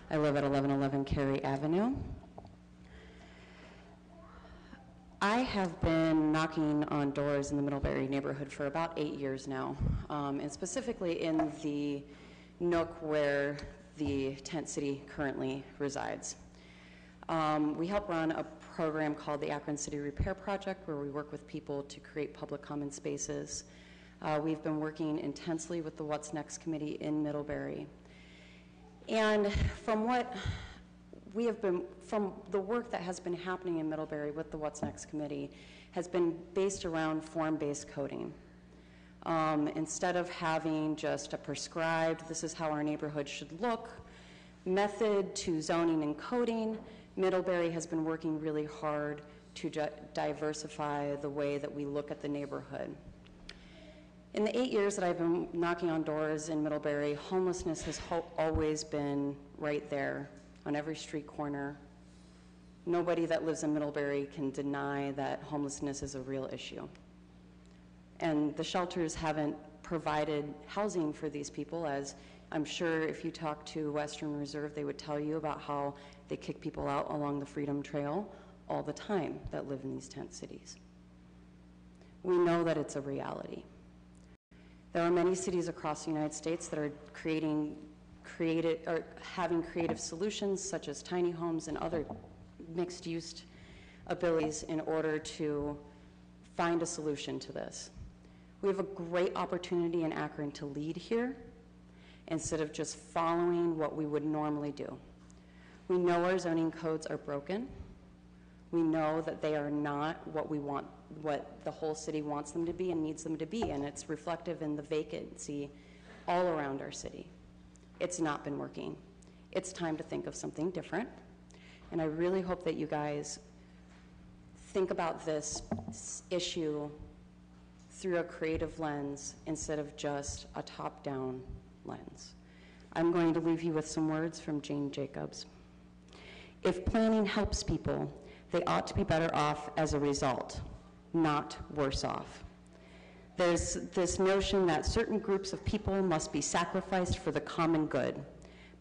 I live at 1111 Cary Avenue. I have been knocking on doors in the Middlebury neighborhood for about 8 years now, and specifically in the nook where the Tent City currently resides. We help run a program called the Akron City Repair Project, where we work with people to create public common spaces. We've been working intensely with the What's Next Committee in Middlebury. And from the work that has been happening in Middlebury with the What's Next Committee has been based around form-based coding. Instead of having just a prescribed, this is how our neighborhood should look, method to zoning and coding, Middlebury has been working really hard to diversify the way that we look at the neighborhood. In the 8 years that I've been knocking on doors in Middlebury, homelessness has always been right there on every street corner. Nobody that lives in Middlebury can deny that homelessness is a real issue. And the shelters haven't provided housing for these people, as I'm sure if you talk to Western Reserve, they would tell you about how they kick people out along the Freedom Trail all the time that live in these tent cities. We know that it's a reality. There are many cities across the United States that are having creative solutions, such as tiny homes and other mixed-use abilities, in order to find a solution to this. We have a great opportunity in Akron to lead here instead of just following what we would normally do. We know our zoning codes are broken. We know that they are not what we want, what the whole city wants them to be and needs them to be, and it's reflective in the vacancy all around our city. It's not been working. It's time to think of something different, and I really hope that you guys think about this issue through a creative lens instead of just a top-down lens. I'm going to leave you with some words from Jane Jacobs. If planning helps people, they ought to be better off as a result, not worse off. There's this notion that certain groups of people must be sacrificed for the common good,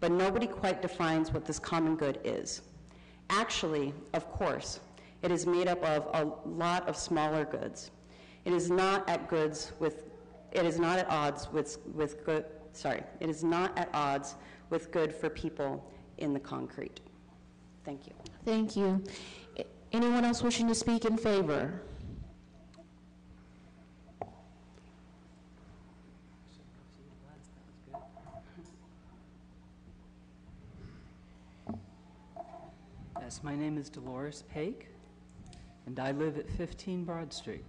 but nobody quite defines what this common good is. Actually, of course, It is made up of a lot of smaller goods. It is not at odds with good for people in the concrete. Thank you. Thank you. Anyone else wishing to speak in favor? Yes, my name is Dolores Paik, and I live at 15 Broad Street.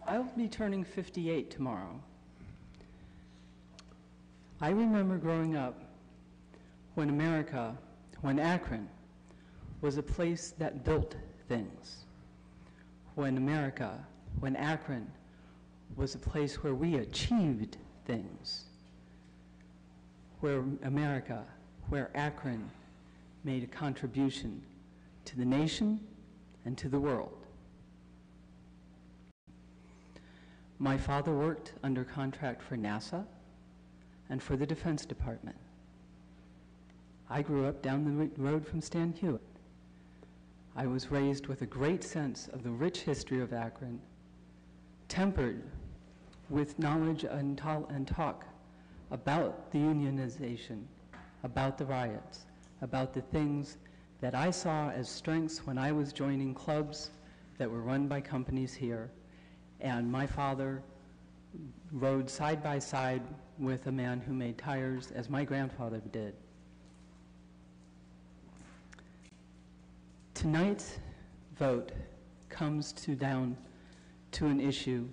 I'll be turning 58 tomorrow. I remember growing up when Akron was a place that built things. When Akron was a place where we achieved things. Where Akron made a contribution to the nation and to the world. My father worked under contract for NASA and for the Defense Department. I grew up down the road from Stan Hewitt. I was raised with a great sense of the rich history of Akron, tempered with knowledge and talk about the unionization, about the riots, about the things that I saw as strengths when I was joining clubs that were run by companies here. And my father rode side by side with a man who made tires, as my grandfather did. Tonight's vote comes down to an issue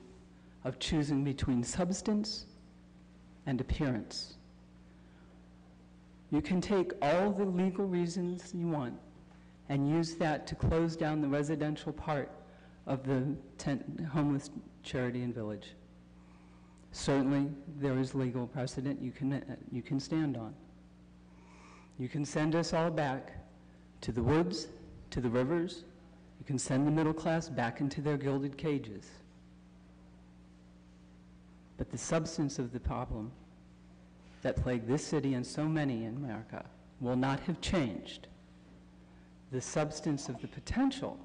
of choosing between substance and appearance. You can take all the legal reasons you want and use that to close down the residential part of the homeless charity and village. Certainly, there is legal precedent you can stand on. You can send us all back to the woods, to the rivers. You can send the middle class back into their gilded cages. But the substance of the problem that plagued this city and so many in America will not have changed. The substance of the potential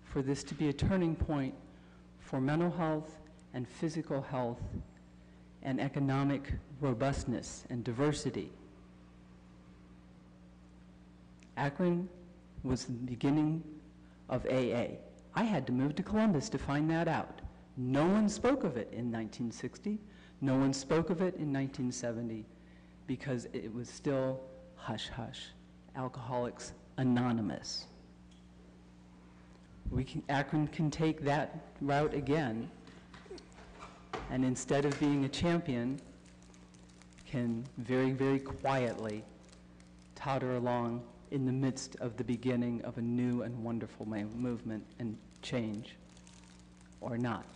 for this to be a turning point for mental health and physical health and economic robustness and diversity. Akron was the beginning of AA. I had to move to Columbus to find that out. No one spoke of it in 1960. No one spoke of it in 1970 because it was still hush-hush, Alcoholics Anonymous. Akron can take that route again, and instead of being a champion, can very, very quietly totter along in the midst of the beginning of a new and wonderful movement and change, or not.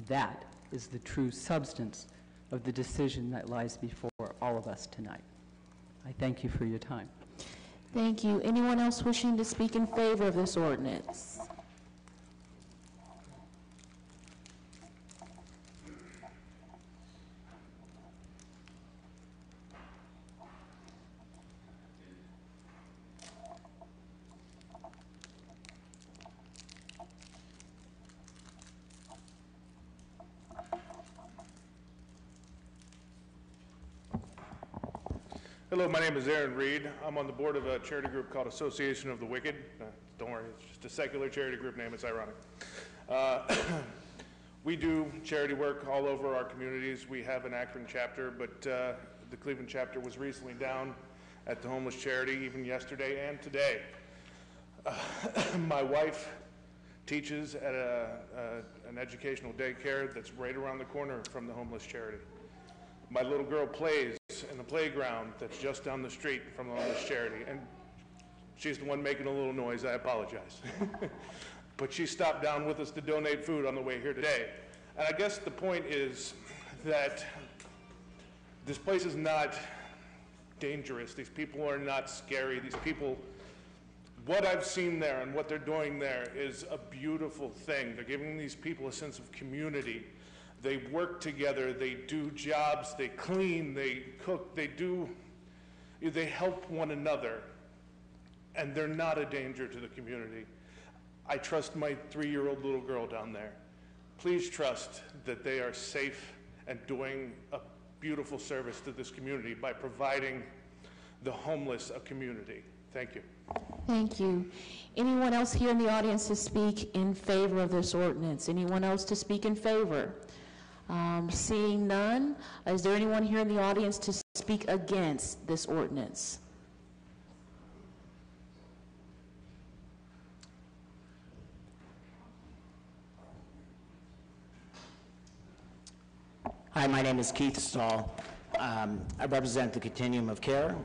That is the true substance of the decision that lies before all of us tonight. I thank you for your time. Thank you. Anyone else wishing to speak in favor of this ordinance? Hello, my name is Aaron Reed. I'm on the board of a charity group called Association of the Wicked. Don't worry, it's just a secular charity group name. It's ironic. We do charity work all over our communities. We have an Akron chapter, but the Cleveland chapter was recently down at the homeless charity, even yesterday and today. My wife teaches at an educational daycare that's right around the corner from the homeless charity. My little girl plays in the playground that's just down the street from the homeless charity, and she's the one making a little noise. I apologize. But she stopped down with us to donate food on the way here today. And I guess the point is that this place is not dangerous. These people are not scary. These people, what I've seen there and what they're doing there is a beautiful thing. They're giving these people a sense of community. They work together, they do jobs, they clean, they cook, they help one another, and they're not a danger to the community. I trust my 3-year-old little girl down there. Please trust that they are safe and doing a beautiful service to this community by providing the homeless a community. Thank you. Thank you. Anyone else here in the audience to speak in favor of this ordinance? Anyone else to speak in favor? Seeing none, is there anyone here in the audience to speak against this ordinance? Hi, my name is Keith Stahl. I represent the Continuum of Care.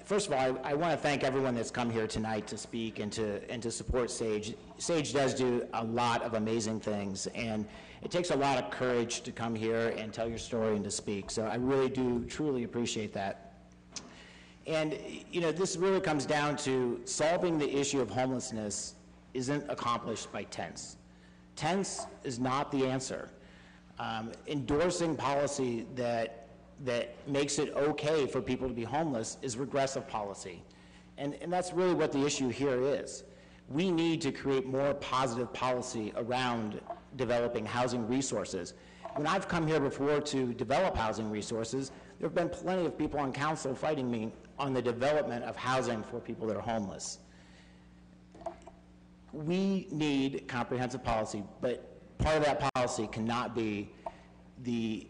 First of all, I want to thank everyone that's come here tonight to speak and to support SAGE. SAGE does do a lot of amazing things, and it takes a lot of courage to come here and tell your story and to speak. So I really do truly appreciate that. And you know, this really comes down to solving the issue of homelessness isn't accomplished by tents. Tents is not the answer. Endorsing policy that makes it okay for people to be homeless is regressive policy. And that's really what the issue here is. We need to create more positive policy around developing housing resources. When I've come here before to develop housing resources, there have been plenty of people on council fighting me on the development of housing for people that are homeless. We need comprehensive policy, but part of that policy cannot be the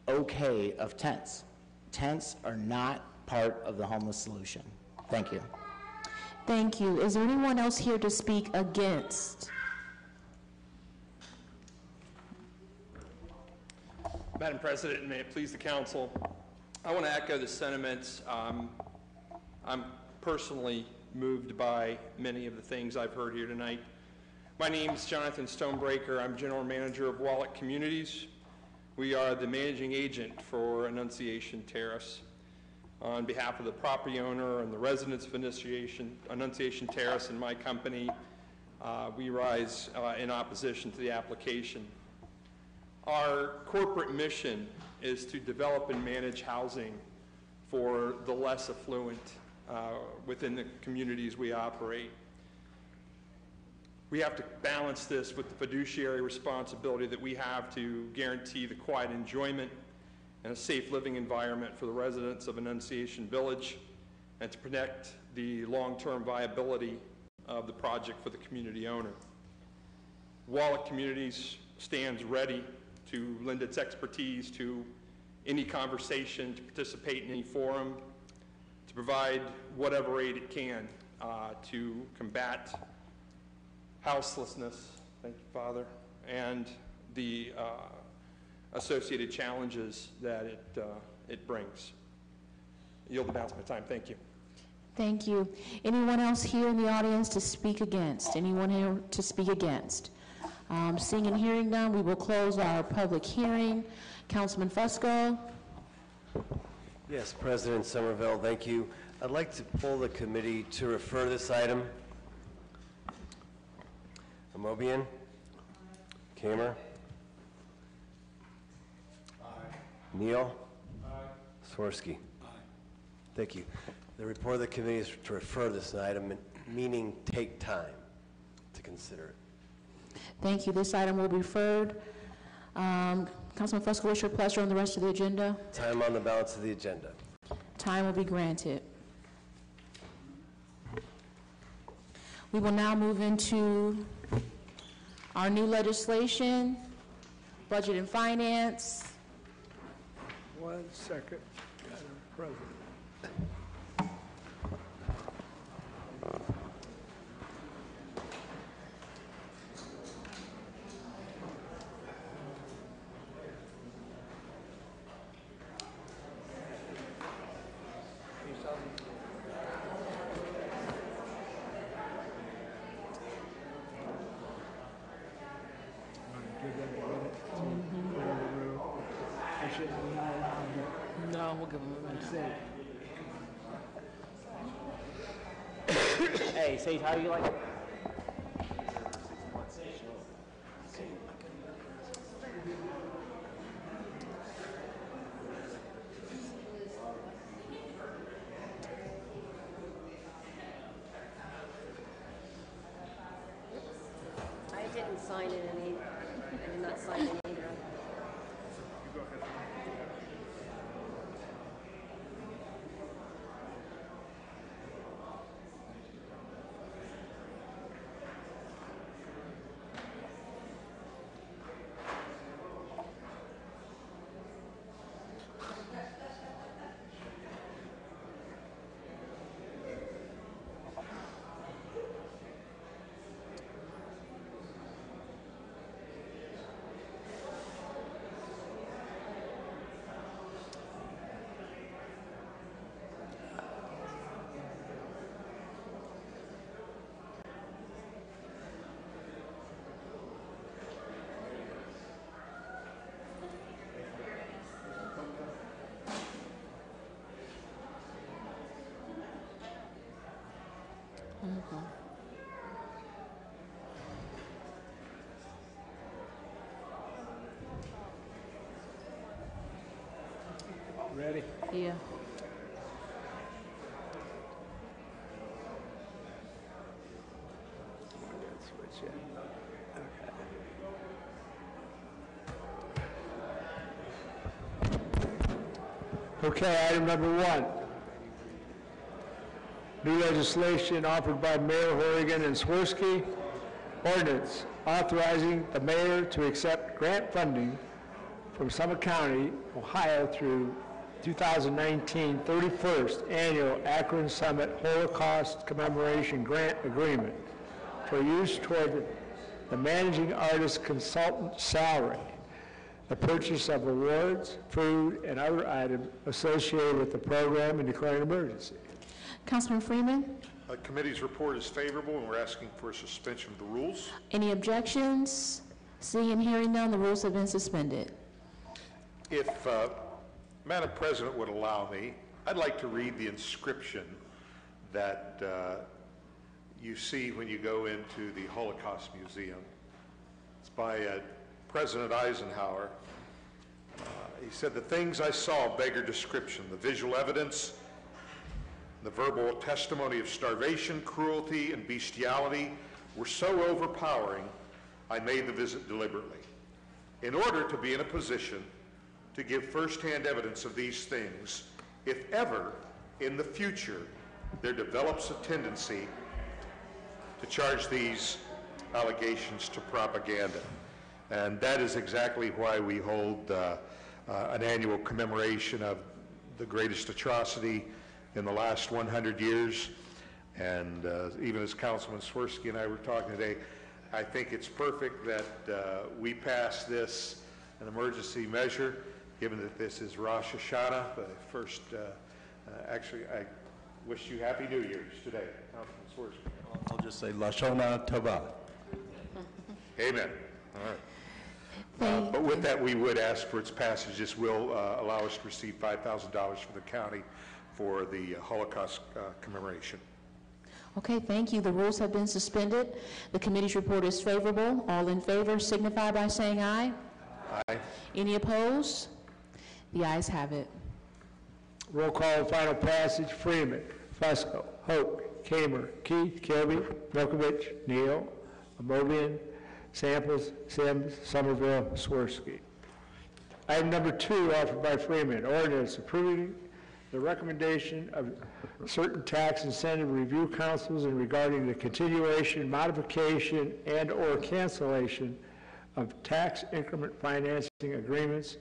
okay of tents. Tents are not part of the homeless solution. Thank you. Thank you. Is there anyone else here to speak against? Madam President, and may it please the council, I want to echo the sentiments. I'm personally moved by many of the things I've heard here tonight. My name is Jonathan Stonebreaker. I'm General Manager of Wallach Communities. We are the managing agent for Annunciation Terrace. On behalf of the property owner and the residents of Annunciation Terrace and my company, we rise in opposition to the application. Our corporate mission is to develop and manage housing for the less affluent within the communities we operate. We have to balance this with the fiduciary responsibility that we have to guarantee the quiet enjoyment and a safe living environment for the residents of Annunciation Village, and to protect the long-term viability of the project for the community owner. Wallach Communities stands ready to lend its expertise to any conversation, to participate in any forum, to provide whatever aid it can to combat houselessness, thank you, Father, and the associated challenges that it brings. I yield the balance of my time. Thank you. Thank you. Anyone else here in the audience to speak against? Anyone here to speak against? Seeing and hearing none, we will close our public hearing. Councilman Fusco. Yes, President Somerville, thank you. I'd like to pull the committee to refer this item. Amobian? Kamer? Neal? Swirsky? Thank you. The report of the committee is to refer this item, meaning take time to consider it. Thank you. This item will be referred. Councilman Fusco, what's your pleasure on the rest of the agenda? Time on the balance of the agenda. Time will be granted. We will now move into our new legislation, budget and finance. 1 second, Madam President. No, we'll give them a minute. Hey, Sage, how do you like it? sign in any, I did not sign in either. Ready? Yeah. Switch it. Okay, item number 1. New legislation offered by Mayor Horrigan and Swirsky. Ordinance authorizing the mayor to accept grant funding from Summit County, Ohio through 2019 31st Annual Akron Summit Holocaust Commemoration Grant Agreement for use toward the managing artist consultant salary, the purchase of awards, food, and other items associated with the program, and declaring an emergency. Councilman Freeman? The committee's report is favorable, and we're asking for a suspension of the rules. Any objections? Seeing and hearing none, the rules have been suspended. If Madam President would allow me, I'd like to read the inscription that you see when you go into the Holocaust Museum. It's by President Eisenhower. He said, "The things I saw beggar description, the visual evidence, the verbal testimony of starvation, cruelty, and bestiality were so overpowering, I made the visit deliberately. In order to be in a position to give firsthand evidence of these things, if ever in the future there develops a tendency to charge these allegations to propaganda." And that is exactly why we hold an annual commemoration of the greatest atrocity in the last 100 years. And even as Councilman Swirsky and I were talking today, I think it's perfect that we pass this, an emergency measure, given that this is Rosh Hashanah, the first, actually, I wish you Happy New Year's today, Councilman Swirsky. I'll just say Lashona Tova. Amen. All right. But with that, we would ask for its passage. This will allow us to receive $5,000 from the county for the Holocaust commemoration. Okay, thank you. The rules have been suspended. The committee's report is favorable. All in favor signify by saying aye. Aye. Any opposed? The ayes have it. Roll call and final passage. Freeman, Fusco, Hope, Kamer, Keith, Kilby, Milkovich, Neal, Amobian, Samples, Sims, Somerville, Swirsky. Item number 2, offered by Freeman, ordinance approving the recommendation of certain tax incentive review councils and regarding the continuation, modification, and/or cancellation of tax increment financing agreements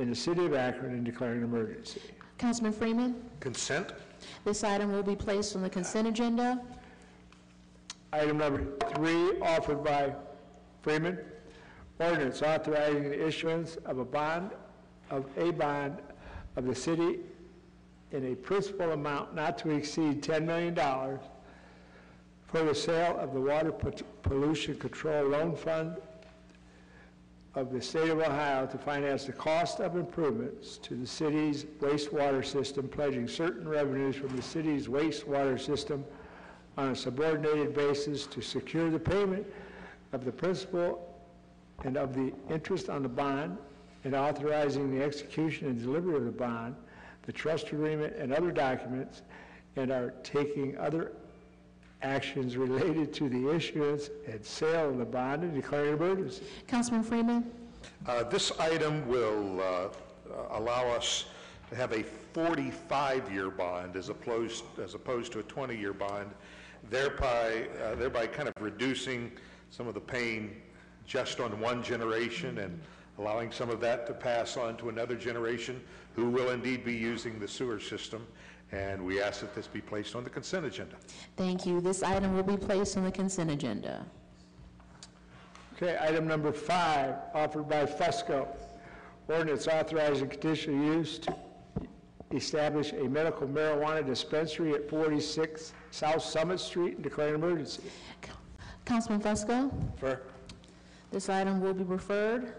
in the city of Akron and declaring an emergency. Councilman Freeman? Consent? This item will be placed on the consent agenda. Item number 3, offered by Freeman, ordinance authorizing the issuance of a bond of the city in a principal amount not to exceed $10 million for the sale of the Water Pollution Control Loan Fund of the state of Ohio to finance the cost of improvements to the city's wastewater system, pledging certain revenues from the city's wastewater system on a subordinated basis to secure the payment of the principal and of the interest on the bond, and authorizing the execution and delivery of the bond, the trust agreement, and other documents, and are taking other actions related to the issuance and sale of the bond and declaring an emergency. Councilman Freeman. This item will allow us to have a 45-year bond as opposed to a 20-year bond, thereby kind of reducing some of the pain just on one generation and allowing some of that to pass on to another generation who will indeed be using the sewer system. And we ask that this be placed on the consent agenda. Thank you. This item will be placed on the consent agenda. Okay, item number 5, offered by Fusco. Ordinance authorizing conditional use to establish a medical marijuana dispensary at 46 South Summit Street and declaring an emergency. Councilman Fusco. Refer. This item will be referred.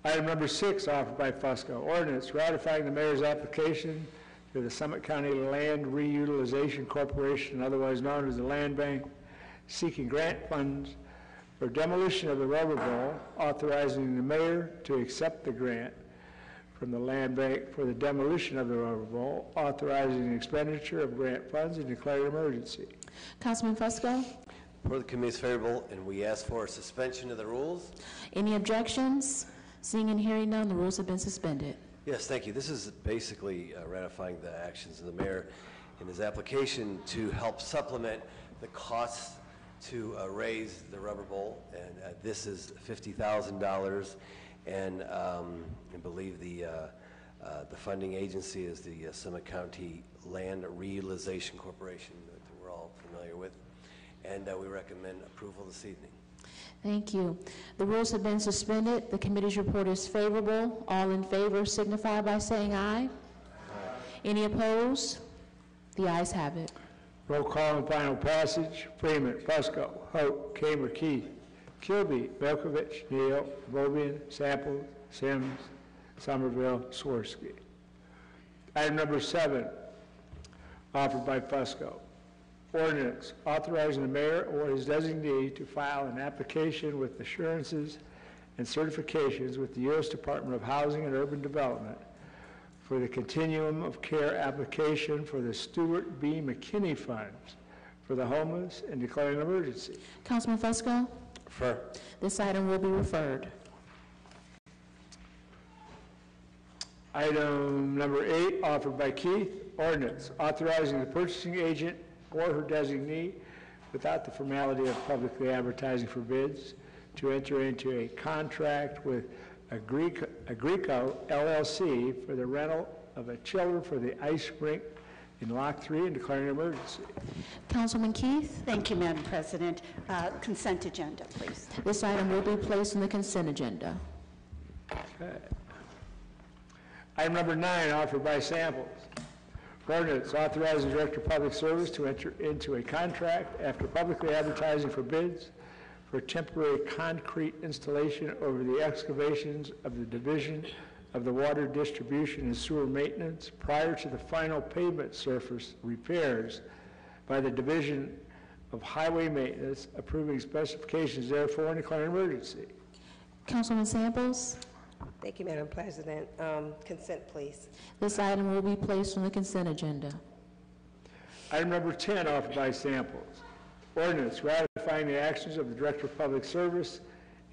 Item number 6, offered by Fusco. Ordinance ratifying the mayor's application to the Summit County Land Reutilization Corporation, otherwise known as the Land Bank, seeking grant funds for demolition of the rubber bowl, authorizing the mayor to accept the grant from the Land Bank for the demolition of the rubber bowl, authorizing the expenditure of grant funds and declaring an emergency. Councilman Fusco. For the committee is favorable, and we ask for a suspension of the rules. Any objections? Seeing and hearing none, the rules have been suspended. Yes, thank you. This is basically ratifying the actions of the mayor in his application to help supplement the costs to raise the rubber bowl, and this is $50,000, and I believe the funding agency is the Summit County Land Reutilization Corporation that we're all familiar with, and we recommend approval this evening. Thank you. The rules have been suspended. The committee's report is favorable. All in favor signify by saying aye. Aye. Any opposed? The ayes have it. Roll call and final passage. Freeman, Fusco, Hope, Kamer, Keith, Kilby, Belkovich, Neal, Bobian, Sample, Sims, Somerville, Swirsky. Item number 7, offered by Fusco. Ordinance authorizing the mayor or his designee to file an application with assurances and certifications with the U.S. Department of Housing and Urban Development for the Continuum of Care application for the Stuart B. McKinney Funds for the homeless and declaring an emergency. Councilman Fusco. Refer. This item will be referred. Item number 8, offered by Keith. Ordinance authorizing the purchasing agent or her designee, without the formality of publicly advertising for bids, to enter into a contract with Agrico LLC for the rental of a chiller for the ice rink in Lock 3 and declaring an emergency. Councilman Keith. Thank you, Madam President. Consent agenda, please. This item will be placed on the consent agenda. Okay. Item number 9, offered by Samples. Ordinance authorizing the Director of Public Service to enter into a contract after publicly advertising for bids for temporary concrete installation over the excavations of the Division of the Water Distribution and Sewer Maintenance prior to the final pavement surface repairs by the Division of Highway Maintenance, approving specifications therefore and declaring an emergency. Councilman Samples. Thank you, Madam President. Consent, please. This item will be placed on the consent agenda. Item number 10, offered by Samples. Ordinance ratifying the actions of the Director of Public Service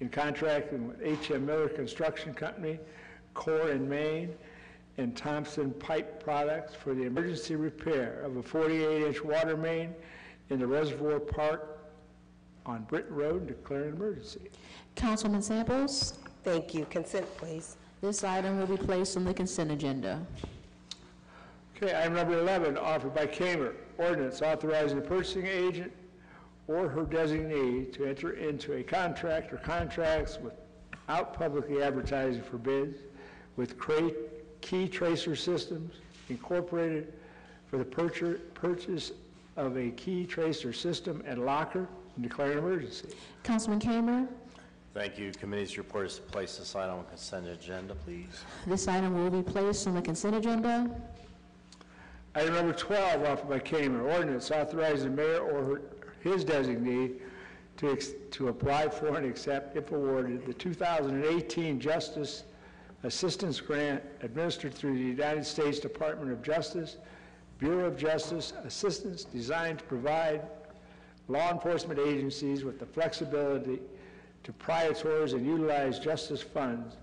in contracting with H.M. Miller Construction Company, Core in Maine, and Thompson Pipe Products for the emergency repair of a 48-inch water main in the Reservoir Park on Britton Road and declaring an emergency. Councilman Samples. Thank you. Consent, please. This item will be placed on the consent agenda. Okay, item number 11, offered by Kamer. Ordinance authorizing the purchasing agent or her designee to enter into a contract or contracts without publicly advertising for bids with Key Tracer Systems Incorporated for the purchase of a Key Tracer system and locker and declaring an emergency. Councilman Kamer. Thank you. Committee's report is to place this item on consent agenda, please. This item will be placed on the consent agenda. Item number 12, offered by Kamer. Ordinance authorizing the mayor or his designee to apply for and accept, if awarded, the 2018 Justice Assistance Grant administered through the United States Department of Justice Bureau of Justice assistance designed to provide law enforcement agencies with the flexibility to prioritize and utilize justice funds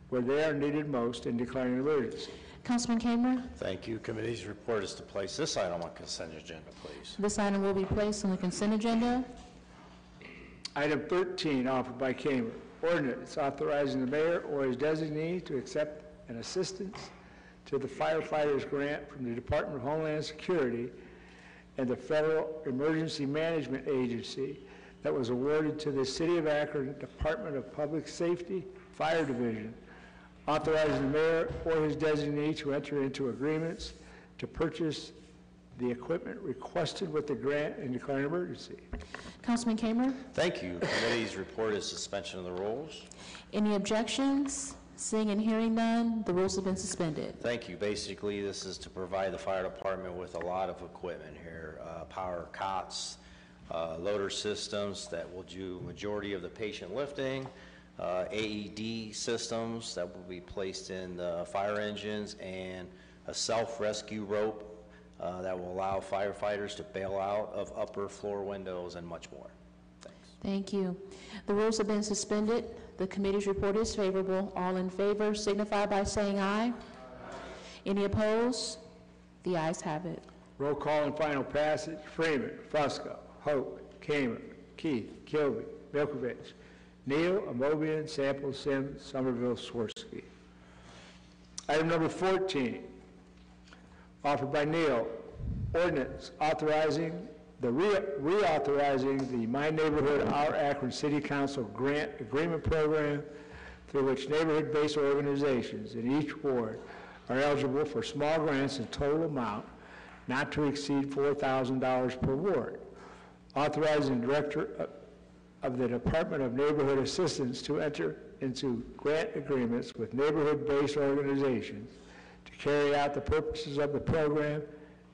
where they are needed most in declaring an emergency. Councilman Kamer. Thank you. Committee's report is to place this item on consent agenda, please. This item will be placed on the consent agenda. Item 13, offered by Kamer. Ordinance authorizing the mayor or his designee to accept an assistance to the firefighters grant from the Department of Homeland Security and the Federal Emergency Management Agency that was awarded to the City of Akron Department of Public Safety Fire Division, authorizing the mayor or his designee to enter into agreements to purchase the equipment requested with the grant and declare an emergency. Councilman Kamer. Thank you. Committee's report is suspension of the rules. Any objections? Seeing and hearing none, the rules have been suspended. Thank you. Basically, this is to provide the fire department with a lot of equipment here, power cots, loader systems that will do majority of the patient lifting, AED systems that will be placed in the fire engines, and a self-rescue rope that will allow firefighters to bail out of upper floor windows and much more. Thanks. Thank you. The rules have been suspended. The committee's report is favorable. All in favor signify by saying aye. Any opposed? The ayes have it. Roll call and final passage. Freeman, Fusco, Hope, Kamer, Keith, Kilby, Milkovich, Neal, Amobian, Sample, Sims, Somerville, Swirsky. Item number 14, offered by Neal, ordinance authorizing reauthorizing the My Neighborhood Our Akron City Council grant agreement program through which neighborhood-based organizations in each ward are eligible for small grants in total amount not to exceed $4,000 per ward. Authorizing the Director of the Department of Neighborhood Assistance to enter into grant agreements with neighborhood-based organizations to carry out the purposes of the program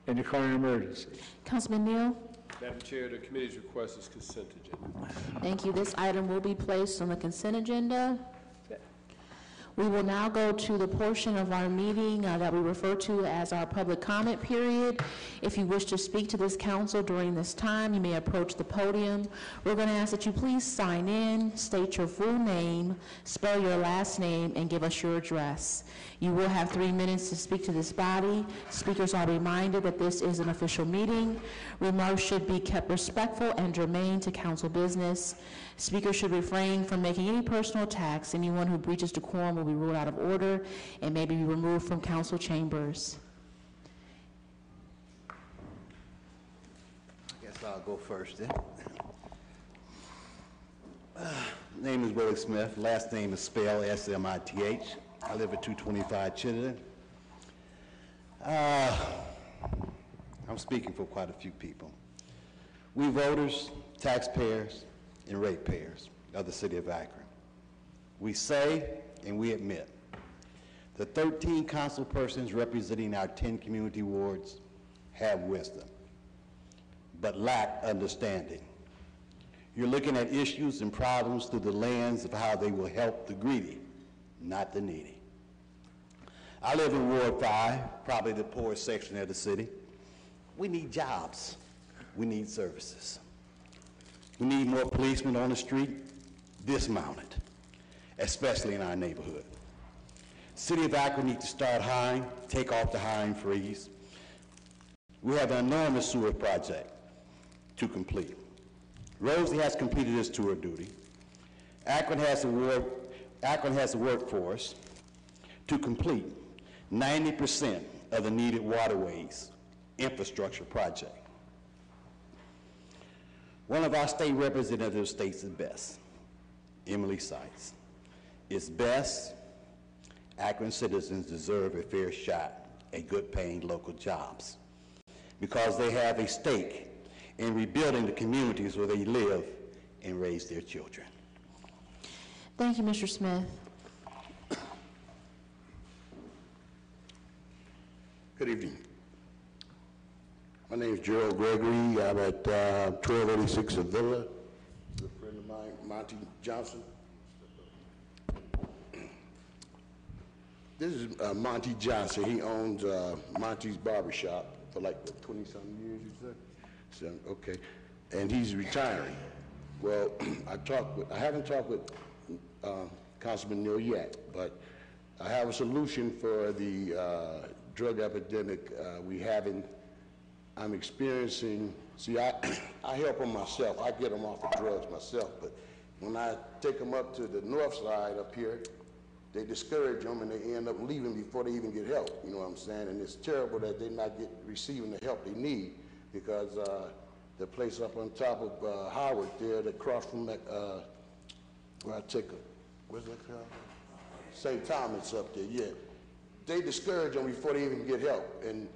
and declare an emergency. Councilman Neal. Madam Chair, the committee's request is consent agenda. Thank you. This item will be placed on the consent agenda. We will now go to the portion of our meeting that we refer to as our public comment period. If you wish to speak to this council during this time, you may approach the podium. We're going to ask that you please sign in, state your full name, spell your last name, and give us your address. You will have 3 minutes to speak to this body. Speakers are reminded that this is an official meeting. Remarks should be kept respectful and germane to council business. Speakers should refrain from making any personal attacks. Anyone who breaches decorum will be ruled out of order and may be removed from council chambers. I guess I'll go first then. Name is Willie Smith. Last name is spelled S-M-I-T-H. I live at 225 Chittenden. I'm speaking for quite a few people. We voters, taxpayers, and ratepayers of the city of Akron. We say and we admit the 13 council persons representing our 10 community wards have wisdom, but lack understanding. You're looking at issues and problems through the lens of how they will help the greedy, not the needy. I live in Ward 5, probably the poorest section of the city. We need jobs. We need services. We need more policemen on the street, dismounted, especially in our neighborhood. City of Akron needs to start hiring, take off the hiring freeze. We have an enormous sewer project to complete. Rosie has completed his tour duty. Akron has a workforce to complete 90% of the needed waterways infrastructure project. One of our state representatives states it best, Emily Seitz. It's best Akron citizens deserve a fair shot at good-paying local jobs because they have a stake in rebuilding the communities where they live and raise their children. Thank you, Mr. Smith. Good evening. My name is Gerald Gregory. I'm at 1286 Avila. A friend of mine, Monty Johnson. This is Monty Johnson. He owns Monty's Barbershop for like 20-something years, you said? So, okay. And he's retiring. Well, I haven't talked with Councilman Neal yet, but I have a solution for the drug epidemic I'm experiencing. See, I help them myself. I get them off of drugs myself, but when I take them up to the north side up here, they discourage them and they end up leaving before they even get help. You know what I'm saying? And it's terrible that they're not receiving the help they need, because the place up on top of Howard there, across from that, where I take a, what's that called? St. Thomas up there, yeah. They discourage them before they even get help, and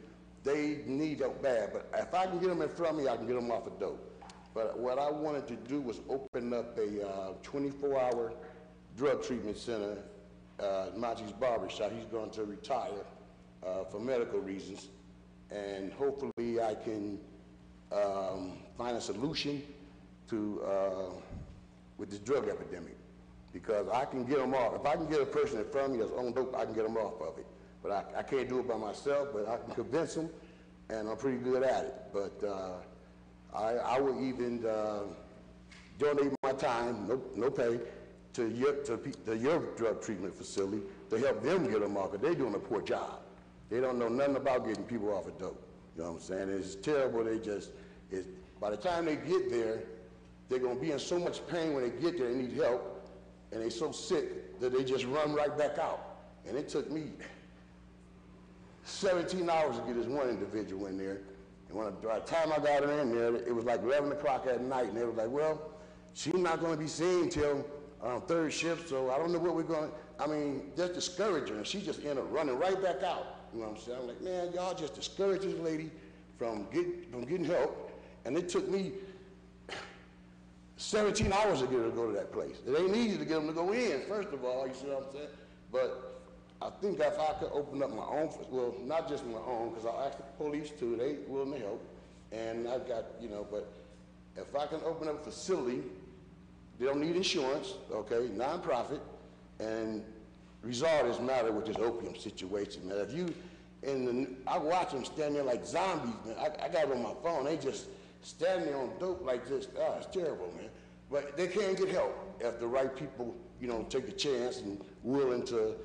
they need help bad. But if I can get them in front of me, I can get them off of dope. But what I wanted to do was open up a 24-hour drug treatment center, Monty's Barbershop. He's going to retire for medical reasons, and hopefully I can find a solution to with this drug epidemic, because I can get them off. If I can get a person in front of me that's on dope, I can get them off of it. But I can't do it by myself, but I can convince them, and I'm pretty good at it. But I will even donate my time, no pay, to your drug treatment facility to help them get them off, because they're doing a poor job. They don't know nothing about getting people off of dope. You know what I'm saying? It's terrible. By the time they get there, they're going to be in so much pain when they get there, they need help, and they're so sick that they just run right back out. And it took me 17 hours to get this one individual in there. And by the time I got her in there, it was like 11 o'clock at night, and they were like, well, she's not going to be seen till third shift, so I don't know what we're going to, I mean, just discourage her, and she just ended up running right back out. You know what I'm saying? I'm like, man, y'all just discourage this lady from getting help, and it took me 17 hours to get her to go to that place. It ain't easy to get them to go in, first of all, you see what I'm saying? But I think if I could open up my own, well, not just my own, because I'll ask the police too, they willing to help, and I've got, but if I can open up a facility, they don't need insurance, okay, nonprofit, and resolve this matter with this opium situation, man. If you, I watch them stand there like zombies, man. I got it on my phone, they just stand there on dope like this. Oh, it's terrible, man. But they can't get help if the right people, take a chance and willing to,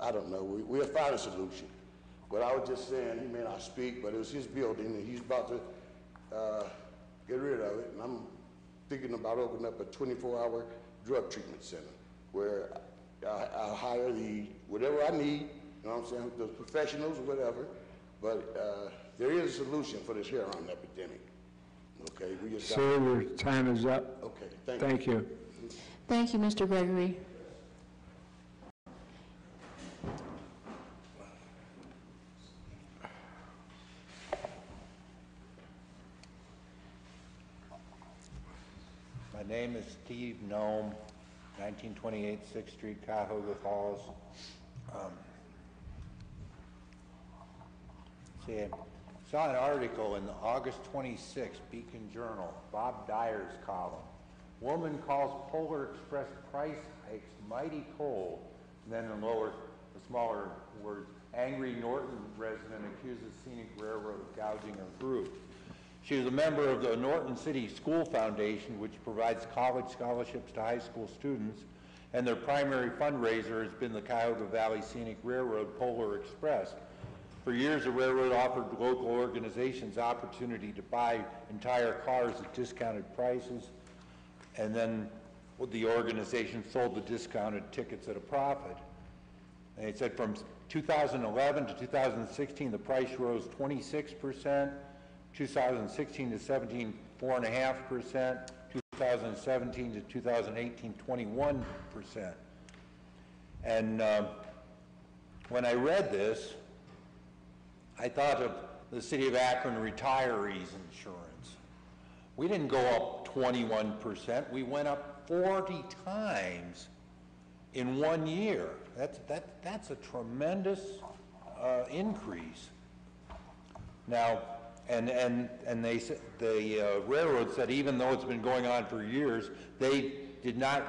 I don't know, we'll find a solution. But I was just saying, he may not speak, but it was his building, and he's about to get rid of it, and I'm thinking about opening up a 24-hour drug treatment center where I'll hire whatever I need, you know what I'm saying, the professionals or whatever, but there is a solution for this heroin epidemic. Okay, we just got... Sir, your time is up. Okay, thank you. Thank you, Mr. Gregory. My name is Steve Nome, 1928 6th Street, Cuyahoga Falls. I saw an article in the August 26th Beacon Journal, Bob Dyer's column. Woman calls Polar Express price hikes mighty cold. And then in the smaller words, angry Norton resident accuses Scenic Railroad of gouging her group. She is a member of the Norton City School Foundation, which provides college scholarships to high school students, and their primary fundraiser has been the Cuyahoga Valley Scenic Railroad Polar Express. For years, the railroad offered local organizations opportunity to buy entire cars at discounted prices, and then the organization sold the discounted tickets at a profit. And it said from 2011 to 2016, the price rose 26%, 2016 to 17, 4.5%, 2017 to 2018, 21%. And when I read this, I thought of the city of Akron retirees insurance. We didn't go up 21%, we went up 40 times in 1 year. That's a tremendous increase. Now, and they said, the railroad said even though it's been going on for years, they did not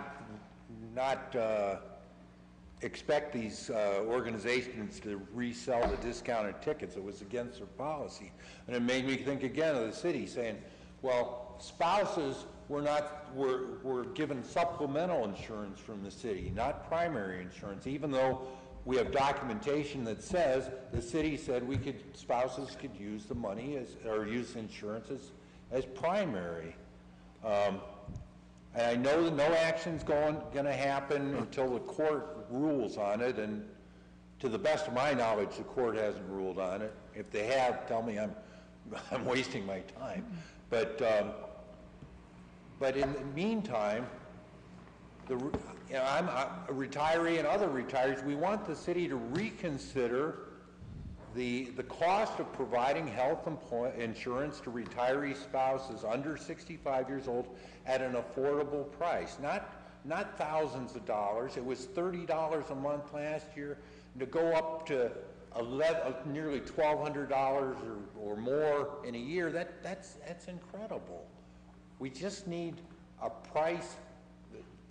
expect these organizations to resell the discounted tickets. It was against their policy. And it made me think again of the city saying, well, spouses were given supplemental insurance from the city, not primary insurance, even though we have documentation that says the city said spouses could use the money or use insurance as primary. And I know that no action's going to happen until the court rules on it, and to the best of my knowledge, the court hasn't ruled on it. If they have, tell me I'm wasting my time. But in the meantime, I'm a retiree and other retirees. We want the city to reconsider the cost of providing health insurance to retiree spouses under 65 years old at an affordable price, not thousands of dollars. It was $30 a month last year. To go up to nearly $1,200 or more in a year, that's incredible. We just need a price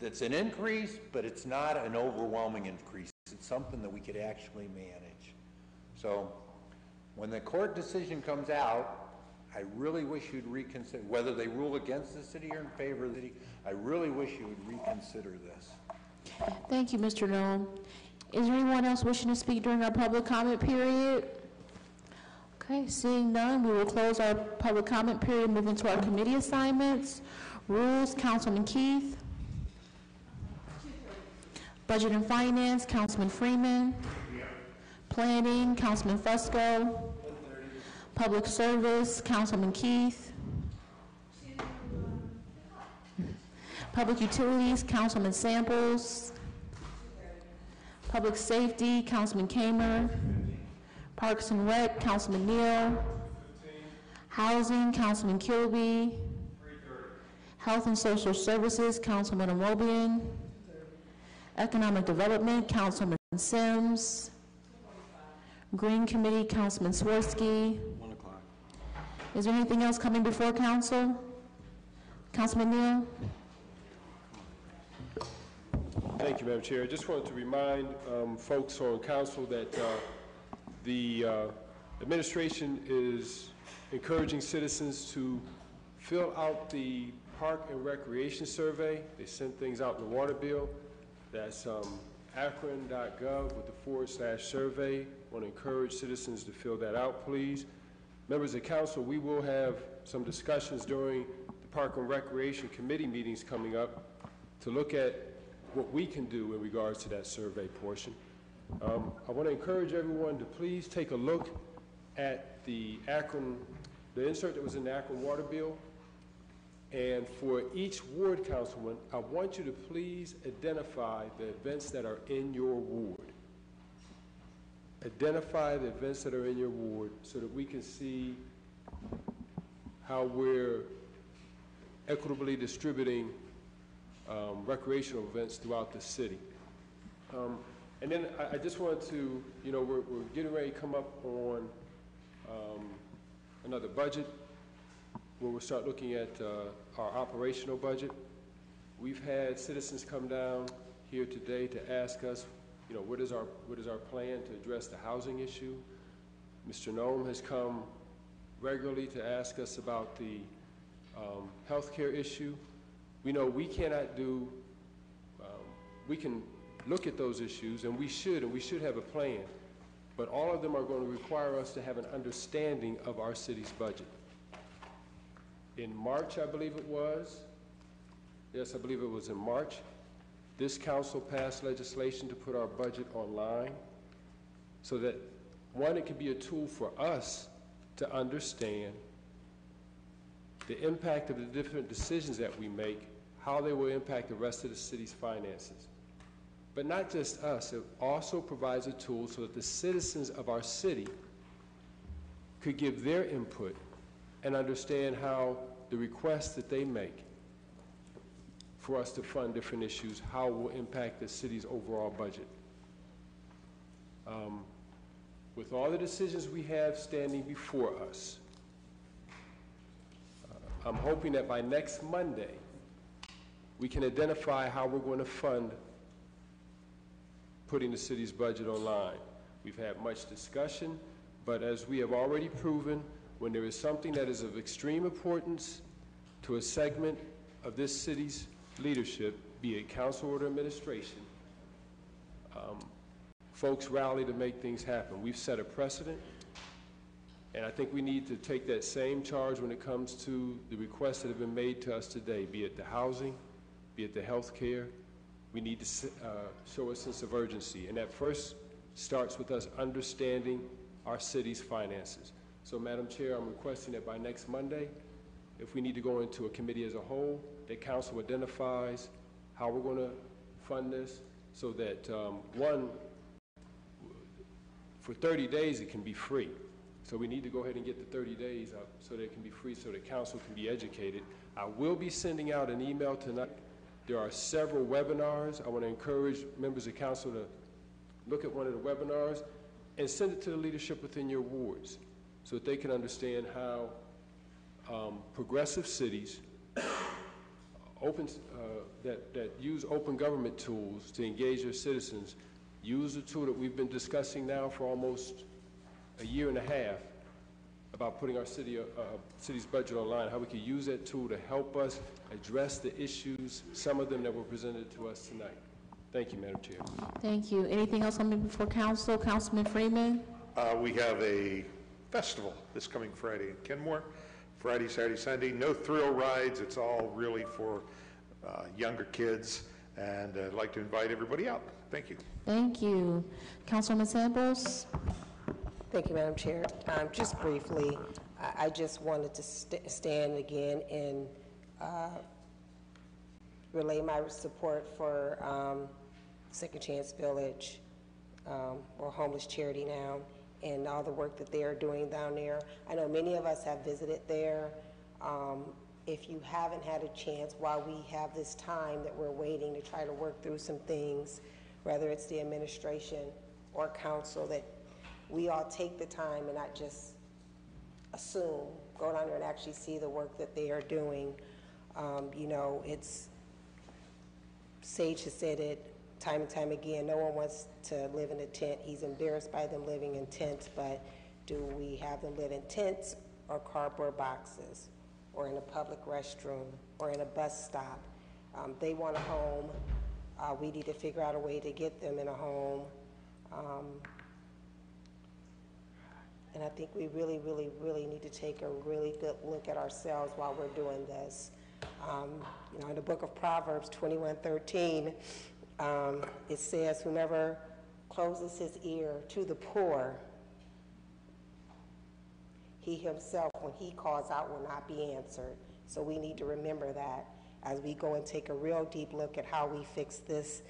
that's an increase, but it's not an overwhelming increase. It's something that we could actually manage. So when the court decision comes out, I really wish you'd reconsider, whether they rule against the city or in favor of the city, I really wish you would reconsider this. Thank you, Mr. Noem. Is there anyone else wishing to speak during our public comment period? Okay, seeing none, we will close our public comment period, move into our committee assignments. Rules, Councilman Keith. Budget and Finance, Councilman Freeman. Planning, Councilman Fusco. Public Service, Councilman Keith. Public Utilities, Councilman Samples. Public Safety, Councilman Kamer. Parks and Rec, Councilman Neal. Housing, Councilman Kilby. Health and Social Services, Councilman Amobian. Economic Development, Councilman Sims. Green Committee, Councilman Swirsky. 1 o'clock. Is there anything else coming before council? Councilman Neal? Thank you, Madam Chair. I just wanted to remind folks on council that the administration is encouraging citizens to fill out the Park and Recreation Survey. They sent things out in the water bill. That's akron.gov with the /survey. I want to encourage citizens to fill that out, please. Members of council, we will have some discussions during the Park and Recreation Committee meetings coming up to look at what we can do in regards to that survey portion. I want to encourage everyone to please take a look at the insert that was in the Akron water bill. And for each ward councilman, I want you to please identify the events that are in your ward. Identify the events that are in your ward so that we can see how we're equitably distributing recreational events throughout the city. And then I just wanted to, we're getting ready to come up on another budget where we'll start looking at our operational budget. We've had citizens come down here today to ask us, what is our plan to address the housing issue? Mr. Noem has come regularly to ask us about the healthcare issue. We know we cannot do, we can look at those issues, and we should have a plan, but all of them are going to require us to have an understanding of our city's budget. In March, I believe it was, yes, I believe it was in March, this council passed legislation to put our budget online so that, one, it could be a tool for us to understand the impact of the different decisions that we make, how they will impact the rest of the city's finances. But not just us, it also provides a tool so that the citizens of our city could give their input and understand how the requests that they make for us to fund different issues, how it will impact the city's overall budget. With all the decisions we have standing before us, I'm hoping that by next Monday, we can identify how we're going to putting the city's budget online. We've had much discussion, but as we have already proven, when there is something that is of extreme importance to a segment of this city's leadership, be it council or administration, folks rally to make things happen. We've set a precedent, and I think we need to take that same charge when it comes to the requests that have been made to us today, be it the housing, be it the health care. We need to show a sense of urgency, and that first starts with us understanding our city's finances. So, Madam Chair, I'm requesting that by next Monday, if we need to go into a committee as a whole, that council identifies how we're going to fund this so that, one, for 30 days it can be free. So we need to go ahead and get the 30 days up so that it can be free, so that council can be educated. I will be sending out an email tonight. There are several webinars. I want to encourage members of council to look at one of the webinars and send it to the leadership within your wards so that they can understand how progressive cities that use open government tools to engage their citizens use the tool that we've been discussing now for almost a year and a half about putting our city's budget online, how we can use that tool to help us address the issues, some of them that were presented to us tonight. Thank you, Madam Chair. Thank you. Anything else coming before council? Councilman Freeman? We have a festival this coming Friday in Kenmore. Friday, Saturday, Sunday. No thrill rides. It's all really for younger kids. And I'd like to invite everybody out. Thank you. Thank you. Councilwoman Samples? Thank you, Madam Chair. Just briefly, I just wanted to stand again and relay my support for Second Chance Village, or Homeless Charity now, and all the work that they are doing down there. I know many of us have visited there. If you haven't had a chance, while we have this time that we're waiting to try to work through some things, whether it's the administration or council, that we all take the time and not just assume, go down there and actually see the work that they are doing. You know, it's, Sage has said it time and time again, no one wants to live in a tent. He's embarrassed by them living in tents, but do we have them live in tents or cardboard boxes or in a public restroom or in a bus stop? They want a home. We need to figure out a way to get them in a home. And I think we really, really, really need to take a really good look at ourselves while we're doing this. You know, in the book of Proverbs 21:13, it says, whomever closes his ear to the poor, he himself, when he calls out, will not be answered. So we need to remember that as we go and take a real deep look at how we fix this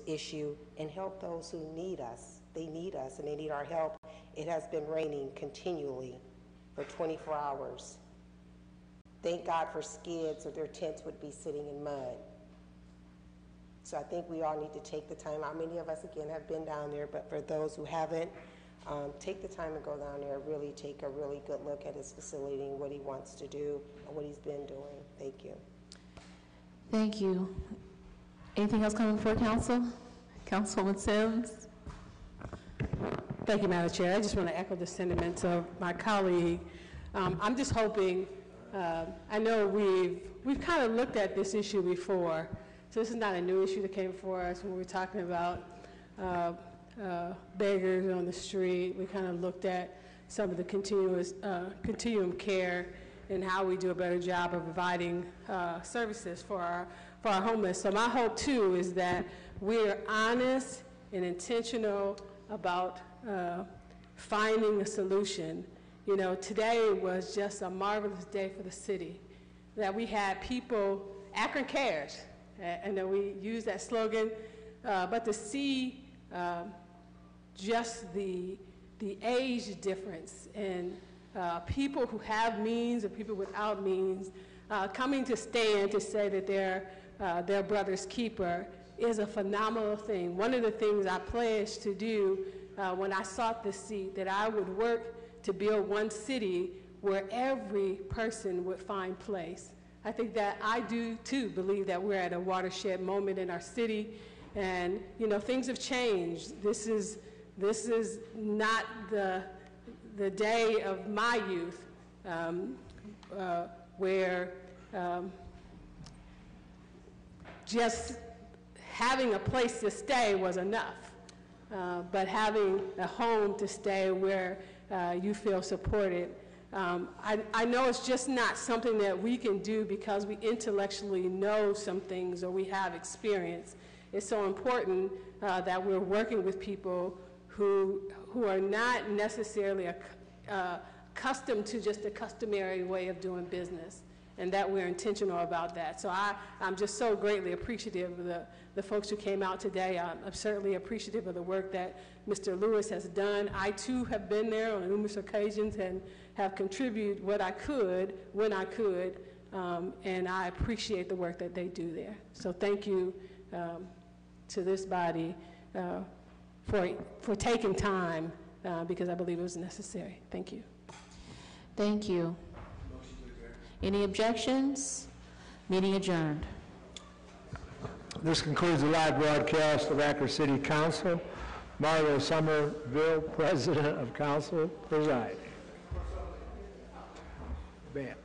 issue and help those who need us. They need us and they need our help. It has been raining continually for 24 hours. Thank God for skids, or their tents would be sitting in mud. So I think we all need to take the time out. Many of us, again, have been down there, but for those who haven't, take the time to go down there, really take a really good look at his facility and what he wants to do and what he's been doing. Thank you. Thank you. Anything else coming before council? Councilwoman Sims? Thank you, Madam Chair. I just want to echo the sentiments of my colleague. I'm just hoping, I know we've kind of looked at this issue before, so this is not a new issue that came before us when we were talking about beggars on the street. We kind of looked at some of the continuum care and how we do a better job of providing services for our homeless. So my hope too is that we're honest and intentional about finding a solution. You know, today was just a marvelous day for the city, that we had people, Akron Cares, and that we use that slogan, but to see just the age difference in people who have means and people without means coming to stand to say that they're their brother's keeper is a phenomenal thing. One of the things I pledged to do when I sought this seat, that I would work to build one city where every person would find place. I think that I do too believe that we're at a watershed moment in our city, And, you know, things have changed. This is not the day of my youth where just having a place to stay was enough. But having a home to stay where you feel supported. I know it's just not something that we can do because we intellectually know some things or we have experience. It's so important that we're working with people who are not necessarily accustomed to just a customary way of doing business, and that we're intentional about that. So I'm just so greatly appreciative of the folks who came out today. I'm certainly appreciative of the work that Mr. Lewis has done. I too have been there on numerous occasions and have contributed what I could when I could, and I appreciate the work that they do there. So thank you to this body for taking time because I believe it was necessary. Thank you. Thank you. Any objections? Meeting adjourned. This concludes the live broadcast of Akron City Council. Mario Somerville, President of Council, presiding. Bam.